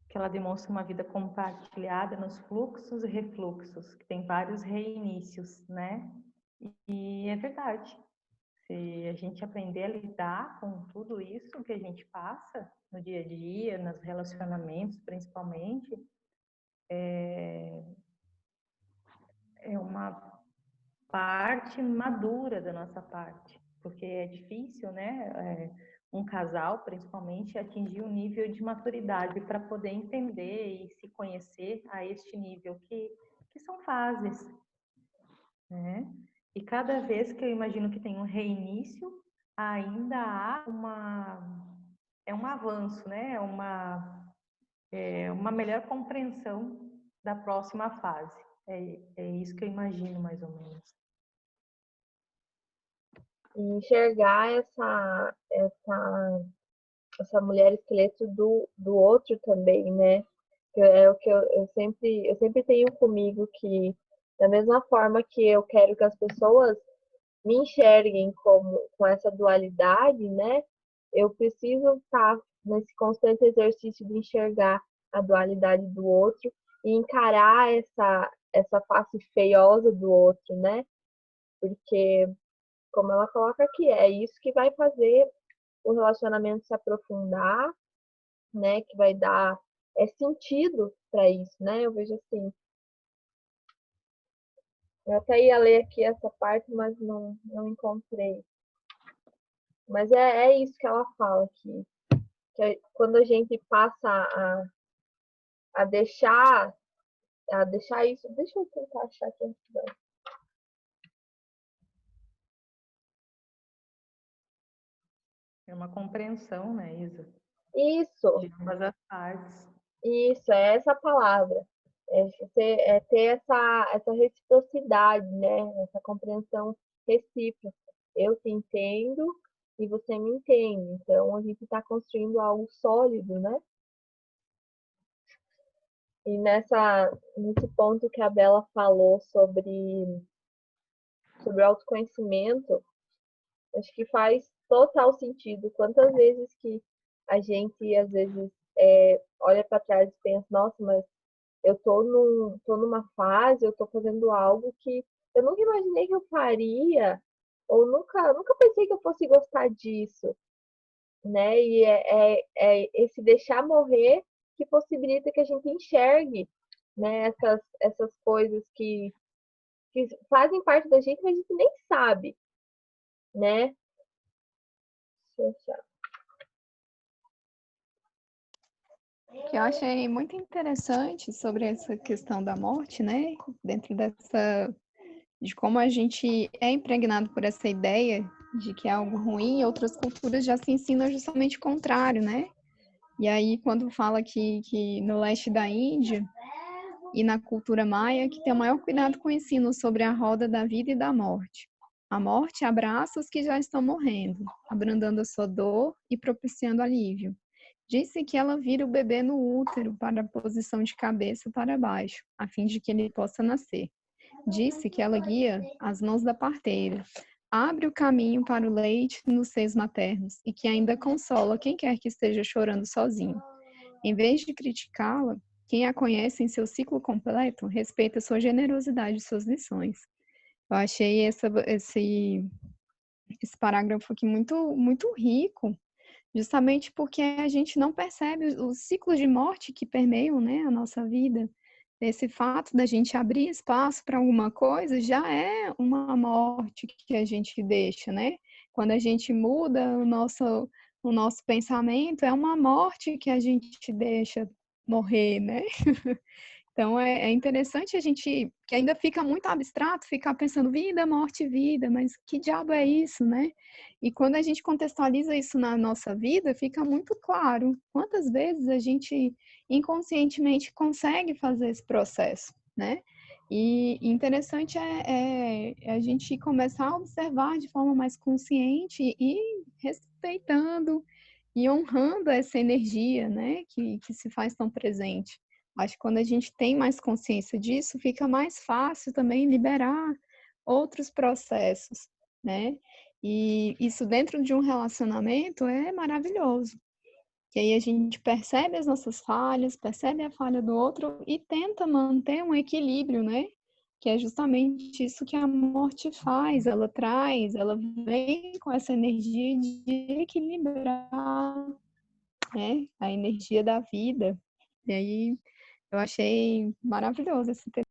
que ela demonstra uma vida compartilhada nos fluxos e refluxos, que tem vários reinícios, né? E é verdade. Se a gente aprender a lidar com tudo isso que a gente passa no dia a dia, nos relacionamentos principalmente, é uma parte madura da nossa parte, porque é difícil, né? Um casal, principalmente, atingir um nível de maturidade para poder entender e se conhecer a este nível, que são fases. né? E cada vez que eu imagino que tem um reinício, ainda há um avanço, né? Uma melhor compreensão da próxima fase. É isso que eu imagino, mais ou menos. E enxergar essa mulher esqueleto do outro também, né? Que é o que eu sempre tenho comigo que, da mesma forma que eu quero que as pessoas me enxerguem com essa dualidade, né? Eu preciso estar nesse constante exercício de enxergar a dualidade do outro e encarar essa face feiosa do outro, né? Porque, como ela coloca aqui, é isso que vai fazer o relacionamento se aprofundar, né? Que vai dar sentido para isso, né? Eu vejo assim. Eu até ia ler aqui essa parte, mas não encontrei. Mas é isso que ela fala aqui. Quando a gente passa a deixar isso. Deixa eu tentar achar aqui antes. É uma compreensão, né, Isa? Isso, De ambas as partes. isso, é essa palavra. É ter essa reciprocidade, né? Essa compreensão recíproca. Eu te entendo e você me entende. Então, a gente está construindo algo sólido, né? E nesse ponto que a Bela falou sobre autoconhecimento, acho que faz total sentido. Quantas vezes que a gente, às vezes, olha para trás e pensa, nossa, mas eu tô numa fase, eu tô fazendo algo que eu nunca imaginei que eu faria, ou nunca pensei que eu fosse gostar disso, né? E é esse deixar morrer que possibilita que a gente enxergue, né, essas coisas que fazem parte da gente, mas a gente nem sabe, né? Deixa eu achar. O que eu achei muito interessante sobre essa questão da morte, né? Dentro de como a gente é impregnado por essa ideia de que é algo ruim, outras culturas já se ensinam justamente o contrário, né? E aí, quando fala que no leste da Índia e na cultura maia, que tem o maior cuidado com o ensino sobre a roda da vida e da morte. A morte abraça os que já estão morrendo, abrandando a sua dor e propiciando alívio. Disse que ela vira o bebê no útero para a posição de cabeça para baixo, a fim de que ele possa nascer. Disse que ela guia as mãos da parteira, abre o caminho para o leite nos seios maternos e que ainda consola quem quer que esteja chorando sozinho. Em vez de criticá-la, quem a conhece em seu ciclo completo respeita sua generosidade e suas lições. Eu achei esse parágrafo aqui muito, muito rico, justamente porque a gente não percebe os ciclos de morte que permeiam, né, a nossa vida. Esse fato da gente abrir espaço para alguma coisa já é uma morte que a gente deixa, né? Quando a gente muda o nosso pensamento, é uma morte que a gente deixa morrer, né? Então, é interessante a gente, que ainda fica muito abstrato, ficar pensando vida, morte, vida, mas que diabo é isso, né? E quando a gente contextualiza isso na nossa vida, fica muito claro quantas vezes a gente inconscientemente consegue fazer esse processo, né? E interessante é a gente começar a observar de forma mais consciente e respeitando e honrando essa energia, né, que se faz tão presente. Acho que quando a gente tem mais consciência disso, fica mais fácil também liberar outros processos, né? E isso dentro de um relacionamento é maravilhoso. Que aí a gente percebe as nossas falhas, percebe a falha do outro e tenta manter um equilíbrio, né? Que é justamente isso que a morte faz, ela traz, ela vem com essa energia de equilibrar, né? A energia da vida. E aí eu achei maravilhoso esse texto.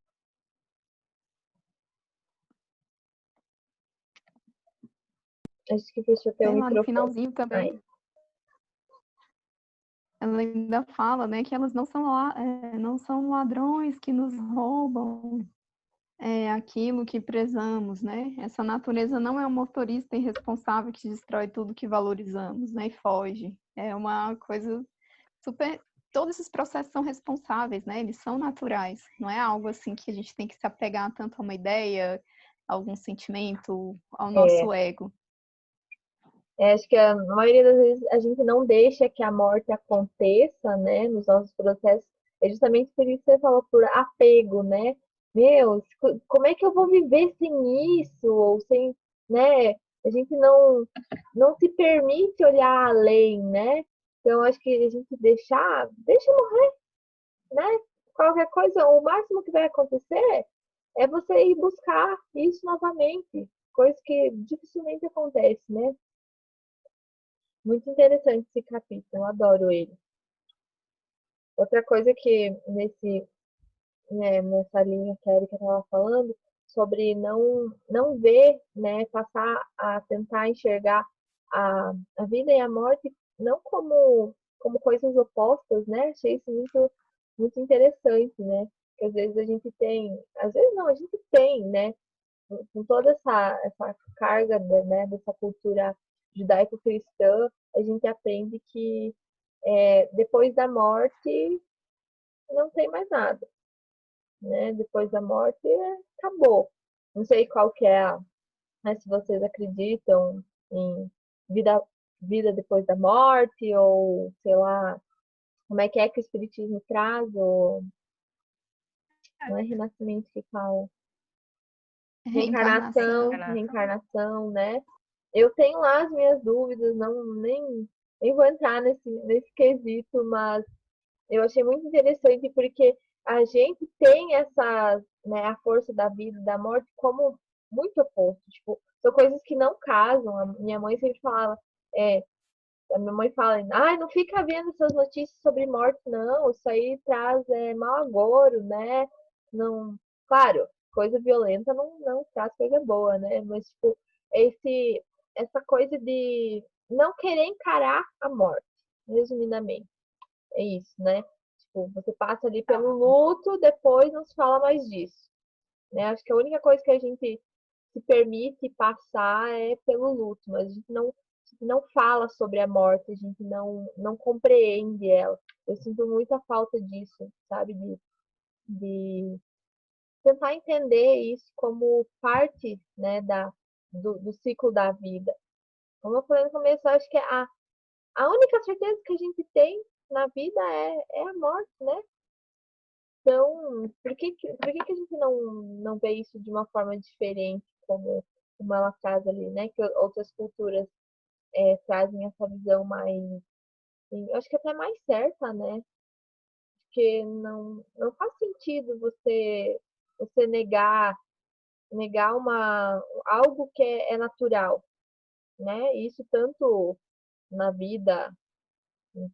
Acho que deixa eu ter o Lá no microfone. finalzinho também, Ai. ela ainda fala, né, que elas não são ladrões que nos roubam. aquilo que prezamos, né? Essa natureza não é um motorista irresponsável que destrói tudo que valorizamos, né? E foge. É uma coisa super... Todos esses processos são responsáveis, né? Eles são naturais. Não é algo assim que a gente tem que se apegar tanto a uma ideia, a algum sentimento, ao nosso ego. Acho que a maioria das vezes a gente não deixa que a morte aconteça, né, nos nossos processos, é justamente por isso que você falou, por apego, né? Meu, como é que eu vou viver sem isso? Ou sem, né? A gente não se permite olhar além, né? Então, acho que a gente deixa morrer, né? Qualquer coisa, o máximo que vai acontecer é você ir buscar isso novamente, coisa que dificilmente acontece, né? Muito interessante esse capítulo, eu adoro ele. Outra coisa que nessa linha que a Erika estava falando, sobre não ver, né, passar a tentar enxergar a vida e a morte não como coisas opostas, né? Achei isso muito interessante, né? Que às vezes a gente tem, às vezes não, a gente tem, né? Com toda essa carga, né, dessa cultura judaico-cristã, a gente aprende que depois da morte não tem mais nada, né? Depois da morte acabou. Não sei qual que é né, se vocês acreditam em vida, vida depois da morte, ou sei lá, como é que o Espiritismo traz, ou não é renascimento que fala. Reencarnação. Reencarnação, né? Eu tenho lá as minhas dúvidas, nem vou entrar nesse quesito, mas eu achei muito interessante porque a gente tem né, a força da vida e da morte como muito oposto. Tipo, são coisas que não casam. A minha mãe sempre falava, a minha mãe fala, ai, não fica vendo essas notícias sobre morte, não, isso aí traz mau agouro, né? Não, claro, coisa violenta não traz coisa boa, né? Mas, tipo, essa coisa de não querer encarar a morte, resumidamente. É isso, né? Tipo, você passa ali pelo luto, depois não se fala mais disso, né? Acho que a única coisa que a gente se permite passar é pelo luto, mas a gente não fala sobre a morte, a gente não compreende ela. Eu sinto muita falta disso, sabe? De tentar entender isso como parte, né, do ciclo da vida. Como eu falei no começo, eu acho que a única certeza que a gente tem na vida é a morte, né? Então, por que a gente não vê isso de uma forma diferente, como ela traz ali, né? Que outras culturas trazem essa visão mais, eu acho que até mais certa, né? Porque não faz sentido você negar algo que é natural, né? Isso tanto na vida,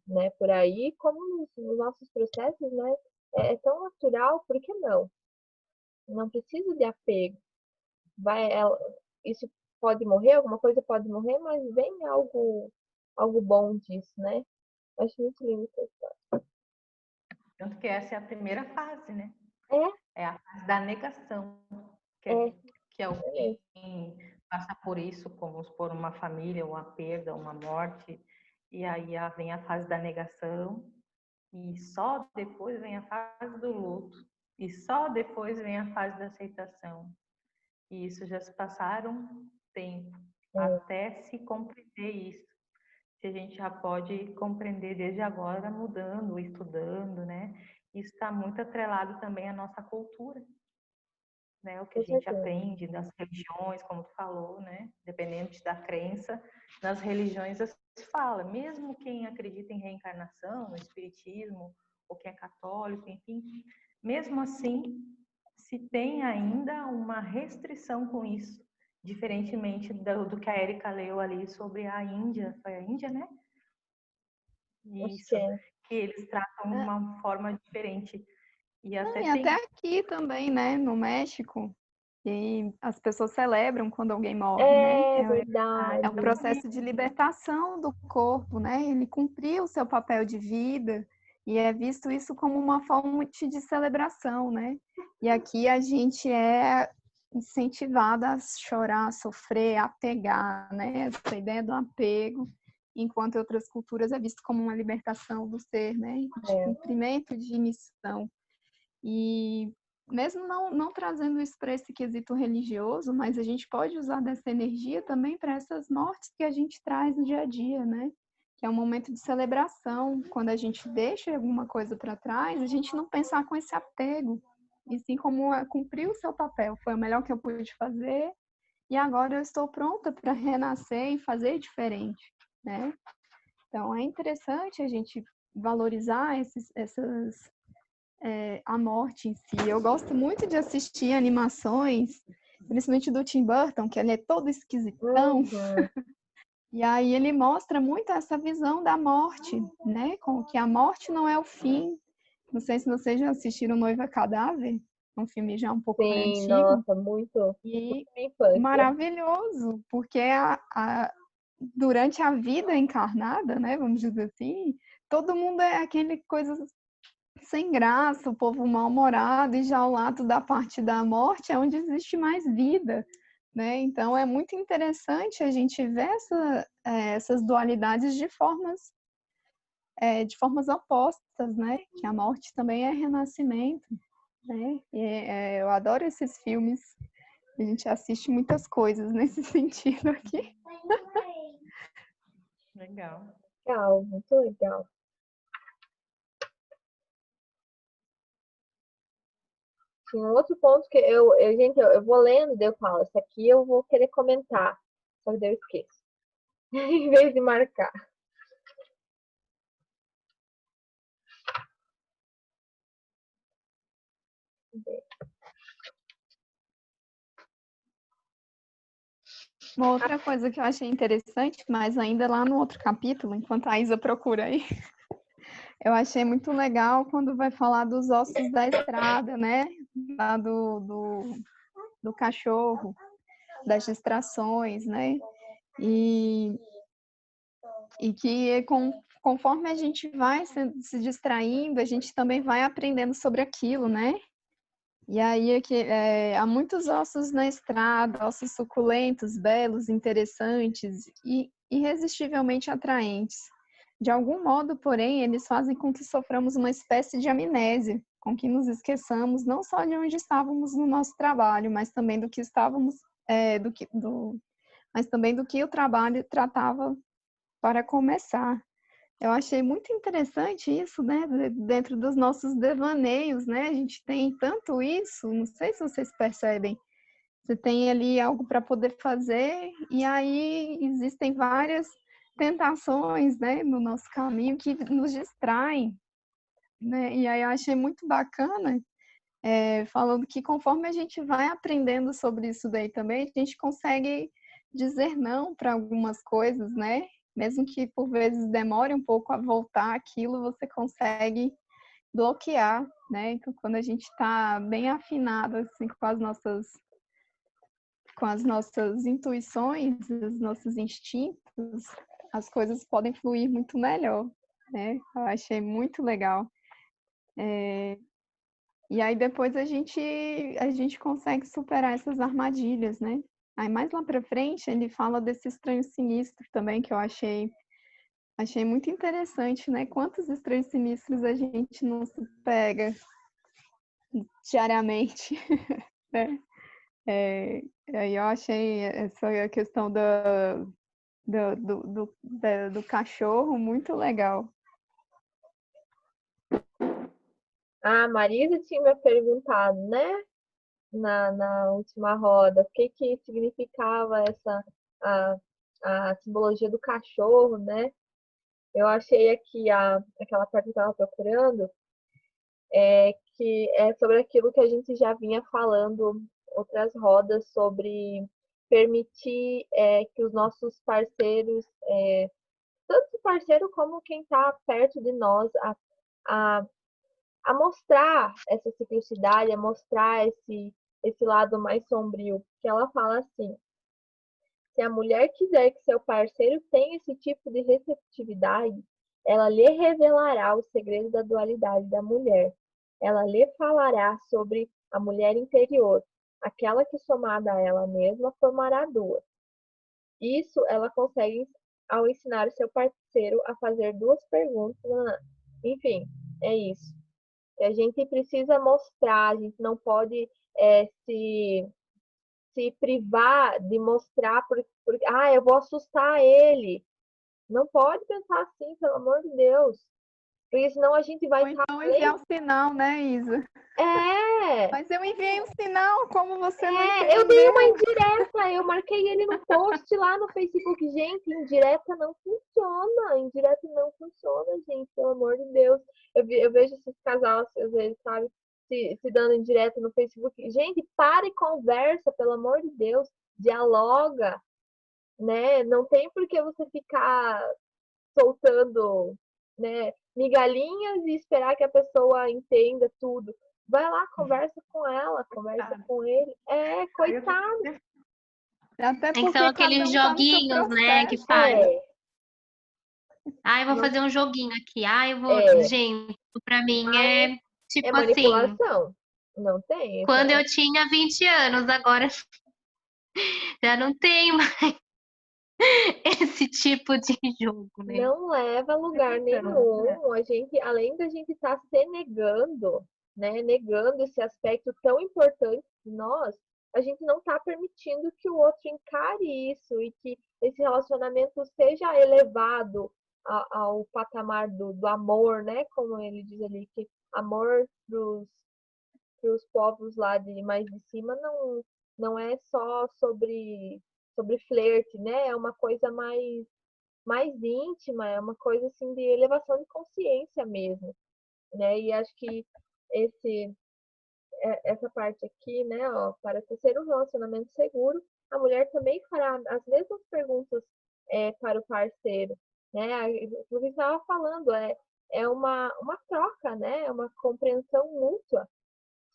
né, por aí, como nos nossos processos, né? É tão natural, por que não? Não precisa de apego. Isso pode morrer, alguma coisa pode morrer, mas vem algo bom disso, né? Acho muito lindo essa história. Tanto que essa é a primeira fase, né? É, É a fase da negação, que alguém passa por isso, como vamos supor, uma família, uma perda, uma morte, e aí vem a fase da negação, e só depois vem a fase do luto, e só depois vem a fase da aceitação. E isso já se passaram tempo até se compreender isso. Se a gente já pode compreender desde agora, mudando, estudando, né? Isso está muito atrelado também à nossa cultura, né? O que a com gente certeza. aprende nas religiões, como tu falou, né? Dependente da crença, nas religiões se fala, mesmo quem acredita em reencarnação, no espiritismo, ou quem é católico, enfim, mesmo assim, se tem ainda uma restrição com isso, diferentemente do que a Erika leu ali sobre a Índia, foi a Índia, né? Acho Isso, que é. que eles tratam de uma forma diferente. E Não, até e até aqui também, né, no México, e as pessoas celebram quando alguém morre, né? É É o verdade. processo de libertação do corpo, né? Ele cumpriu o seu papel de vida E é visto isso como uma fonte de celebração, né? E aqui a gente é incentivada a chorar, a sofrer, a apegar, né? Essa ideia do apego, enquanto em outras culturas é visto como uma libertação do ser, né? De cumprimento de missão. E mesmo não trazendo isso para esse quesito religioso, mas a gente pode usar dessa energia também para essas mortes que a gente traz no dia a dia, né? Que é um momento de celebração, quando a gente deixa alguma coisa para trás, a gente não pensar com esse apego, e sim como cumprir o seu papel, foi o melhor que eu pude fazer, e agora eu estou pronta para renascer e fazer diferente, né? Então é interessante a gente valorizar a morte em si. Eu gosto muito de assistir animações, principalmente do Tim Burton, que ele é todo esquisitão. E aí ele mostra muito essa visão da morte, né? Com que a morte não é o fim. Não sei se vocês já assistiram Noiva Cadáver, um filme já um pouco mais Sim, antigo. nossa, muito E minha infância. maravilhoso, porque durante a vida encarnada, né? Vamos dizer assim, todo mundo é aquele coisa sem graça, o povo mal-humorado, e já ao lado da parte da morte é onde existe mais vida, né? Então é muito interessante a gente ver essas dualidades de formas opostas, né? Que a morte também é renascimento, né? Eu adoro esses filmes, a gente assiste muitas coisas nesse sentido aqui. Legal. Legal, muito legal. Tinha um outro ponto que gente, eu vou lendo, daí eu falo, isso aqui eu vou querer comentar, só que daí eu esqueço, em vez de marcar. Uma outra coisa que eu achei interessante, mas ainda lá no outro capítulo, enquanto a Isa procura aí, eu achei muito legal quando vai falar dos ossos da estrada, né? Lá do cachorro, das distrações, né? E que conforme a gente vai se distraindo, a gente também vai aprendendo sobre aquilo, né? E aí há muitos ossos na estrada, ossos suculentos, belos, interessantes e irresistivelmente atraentes. De algum modo, porém, eles fazem com que soframos uma espécie de amnésia, com que nos esqueçamos não só de onde estávamos no nosso trabalho, mas também do que estávamos, mas também do que o trabalho tratava para começar. Eu achei muito interessante isso, né? Dentro dos nossos devaneios, né? A gente tem tanto isso, não sei se vocês percebem. Você tem ali algo para poder fazer, e aí existem várias tentações, né, no nosso caminho que nos distraem, né? E aí eu achei muito bacana, falando que conforme a gente vai aprendendo sobre isso daí também, a gente consegue dizer não para algumas coisas, né? Mesmo que por vezes demore um pouco a voltar aquilo, você consegue bloquear, né? Então, quando a gente está bem afinado assim, com as nossas intuições, os nossos instintos, as coisas podem fluir muito melhor, né? Eu achei muito legal. E aí depois a gente consegue superar essas armadilhas, né? Aí mais lá para frente ele fala desse estranho sinistro também que eu achei muito interessante, né? Quantos estranhos sinistros a gente não se pega diariamente, né? Aí eu achei essa questão do cachorro muito legal. A Marisa tinha me perguntado, né, na última roda, o que significava a, a simbologia do cachorro, né? Eu achei aqui aquela parte que eu estava procurando, que é sobre aquilo que a gente já vinha falando outras rodas, sobre permitir que os nossos parceiros, tanto o parceiro como quem está perto de nós, a, a mostrar essa simplicidade, a mostrar esse lado mais sombrio. Que ela fala assim: se a mulher quiser que seu parceiro tenha esse tipo de receptividade, ela lhe revelará o segredo da dualidade da mulher. Ela lhe falará sobre a mulher interior, aquela que somada a ela mesma formará duas. Isso ela consegue ao ensinar o seu parceiro a fazer duas perguntas. Enfim, é isso. E a gente precisa mostrar, a gente não pode se privar de mostrar porque eu vou assustar ele. Não pode pensar assim, pelo amor de Deus. Porque senão a gente vai Ou então enviar um sinal, né, Isa? É, Mas eu enviei um sinal, como você não eu dei uma entendeu? indireta, eu marquei ele no post lá no Facebook. Gente, indireta não funciona, gente, pelo amor de Deus. Eu vejo esses casais, às vezes, sabe, se dando indireta no Facebook. Gente, para e conversa, pelo amor de Deus, dialoga, né? Não tem por que você ficar soltando, né, migalhinhas e esperar que a pessoa entenda tudo. Vai lá, conversa com ela, conversa com ele. Coitado. Até Tem que ser porque cada aqueles um tá no seu joguinhos, né, que processo. faz. É, Ah, eu vou Não- fazer um joguinho aqui. Ah, eu vou. é, Gente, pra mim mas é é tipo assim, manipulação. Não tem. quando eu tinha 20 anos, agora já não tem mais esse tipo de jogo, né? Não leva a lugar Então, né? nenhum. A gente, além da gente estar se negando, né, negando esse aspecto tão importante de nós, a gente não está permitindo que o outro encare isso e que esse relacionamento seja elevado ao patamar do amor, né? Como ele diz ali, que amor para os povos lá de mais de cima não é só sobre flerte, né? É uma coisa mais íntima, é uma coisa assim de elevação de consciência mesmo, né? E acho que essa parte aqui, né, ó, para ter um relacionamento seguro, a mulher também fará as mesmas perguntas para o parceiro, né? O que estava falando é uma troca, né? É uma compreensão mútua.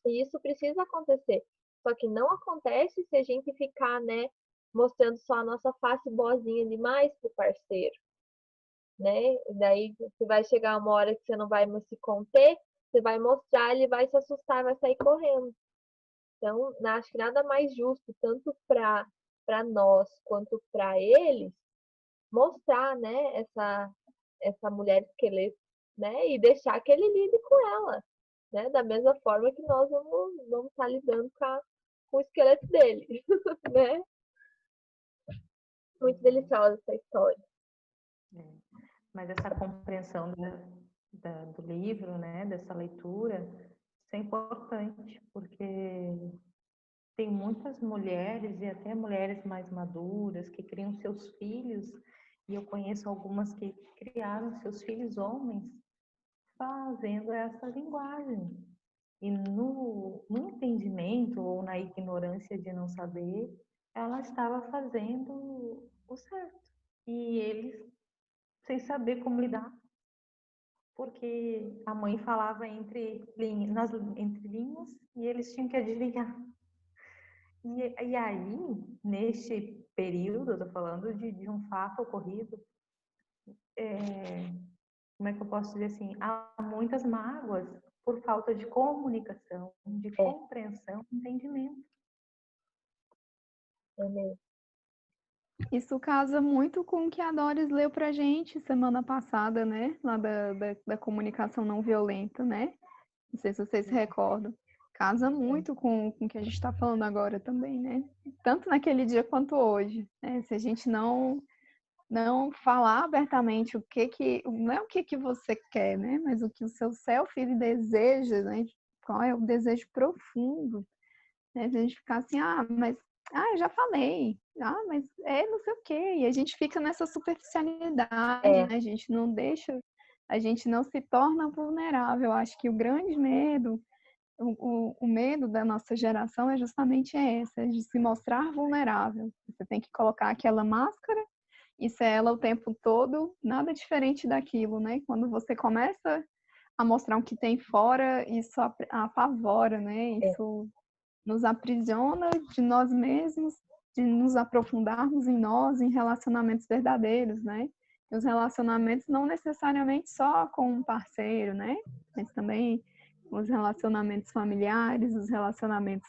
E isso precisa acontecer. Só que não acontece se a gente ficar, né, mostrando só a nossa face boazinha demais pro parceiro, né? Daí você vai chegar uma hora que você não vai mais se conter, você vai mostrar, ele vai se assustar, vai sair correndo. Então, acho que nada mais justo, tanto para nós quanto para eles, mostrar, né, essa mulher esqueleto, né, e deixar que ele lide com ela, né, da mesma forma que nós vamos estar lidando com o esqueleto dele, né? Muito deliciosa essa história. Mas essa compreensão do livro, né, dessa leitura, isso é importante, porque tem muitas mulheres e até mulheres mais maduras que criam seus filhos, e eu conheço algumas que criaram seus filhos homens fazendo essa linguagem. E no entendimento ou na ignorância de não saber, ela estava fazendo o certo. E eles, sem saber como lidar, porque a mãe falava entre linhas e eles tinham que adivinhar. E aí, neste período, eu estou falando de um fato ocorrido, como é que eu posso dizer assim? Há muitas mágoas por falta de comunicação, de compreensão, entendimento. É mesmo. Isso casa muito com o que a Doris leu pra gente semana passada, né? Lá da comunicação não violenta, né? Não sei se vocês se recordam. Casa muito com o que a gente está falando agora também, né? Tanto naquele dia quanto hoje, né? Se a gente não falar abertamente não é o que você quer, né? Mas o que o seu self ele deseja, né? Qual é o desejo profundo, né? Se a gente ficar assim, eu já falei, mas não sei o quê. E a gente fica nessa superficialidade, né? A gente não se torna vulnerável. Eu acho que o grande medo, o medo da nossa geração é justamente esse, é de se mostrar vulnerável. Você tem que colocar aquela máscara e ser ela o tempo todo, nada diferente daquilo, né? Quando você começa a mostrar o que tem fora, isso apavora, né? Isso nos aprisiona de nós mesmos, de nos aprofundarmos em nós, em relacionamentos verdadeiros, né? os relacionamentos não necessariamente só com um parceiro, né? Mas também os relacionamentos familiares, os relacionamentos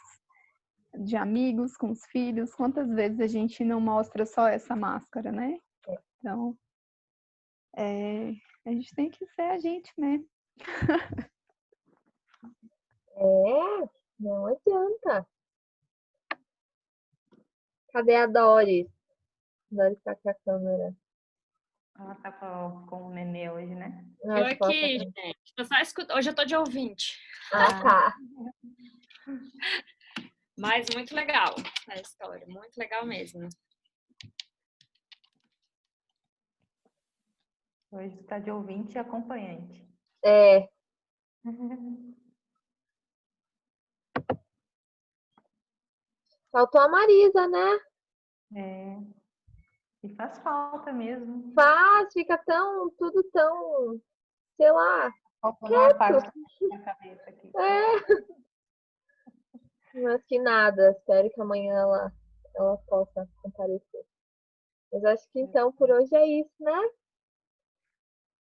de amigos com os filhos. Quantas vezes a gente não mostra só essa máscara, né? Então, a gente tem que ser a gente mesmo. Não adianta. Cadê a Doris? Doris tá com a câmera. Ela tá com o nenê hoje, né? Ah, Eu acho que ela tá aqui, com- gente. Tô só escutando. Hoje eu tô de ouvinte. Ah, tá. Mas muito legal a história. Muito legal mesmo. Hoje está de ouvinte e acompanhante. É, faltou a Marisa, né? É, e faz falta mesmo. Faz, fica tudo tão, sei lá, Faltando uma parte da cabeça aqui. mas que nada. Espero que amanhã ela possa comparecer. Mas acho que então por hoje é isso, né?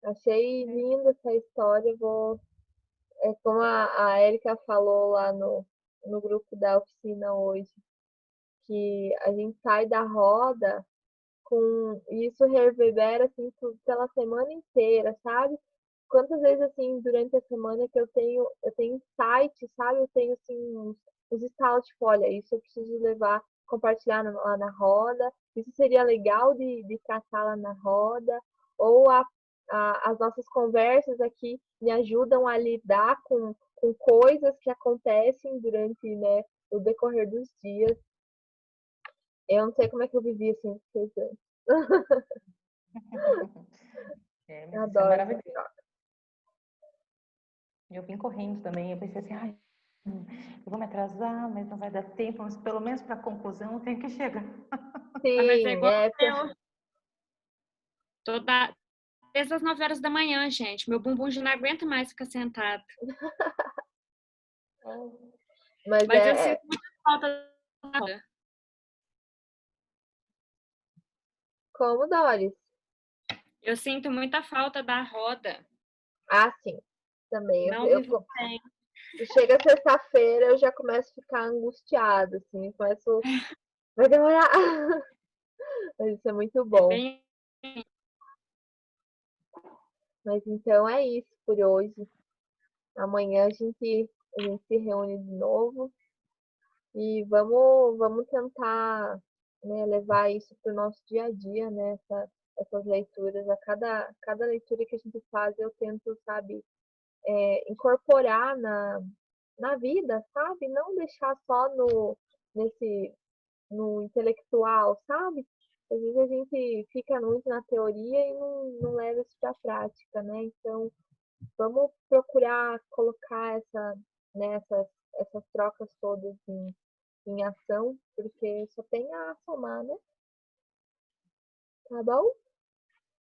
Achei linda essa história. Como a Erika falou lá no grupo da oficina hoje, que a gente sai da roda e isso reverbera assim pela semana inteira, sabe? Quantas vezes assim durante a semana que eu tenho insight, sabe? Eu tenho assim uns estalos tipo, olha, isso eu preciso levar, compartilhar lá na roda, isso seria legal de tratar lá na roda, ou as nossas conversas aqui me ajudam a lidar com coisas que acontecem durante, né, o decorrer dos dias. Eu não sei como é que eu vivi assim, 6 anos. Mas Eu isso é adoro essa maravilhoso. troca. Eu vim correndo também. Eu pensei assim, ai, eu vou me atrasar, mas não vai dar tempo. Mas pelo menos para a conclusão eu tenho que chegar. Ah, mas é Sim, igual eu. Desde as 9 horas da manhã, gente. Meu bumbum já não aguenta mais ficar sentado. mas Mas eu sinto muita falta da roda. como, Doris? Eu sinto muita falta da roda. Ah, sim, também. Não vivo bem. Chega sexta-feira, eu já começo a ficar angustiada, assim, vai demorar. Mas isso é muito É bom. bem. Mas então é isso por hoje. Amanhã a gente se reúne de novo e vamos tentar, né, levar isso para o nosso dia a dia, né? Essas leituras. Cada leitura que a gente faz, eu tento, sabe, incorporar na vida, sabe? Não deixar só no intelectual, sabe? Às vezes a gente fica muito na teoria e não leva isso para a prática, né? Então, vamos procurar colocar essas trocas todas em ação, porque só tem a somar, né? Tá bom?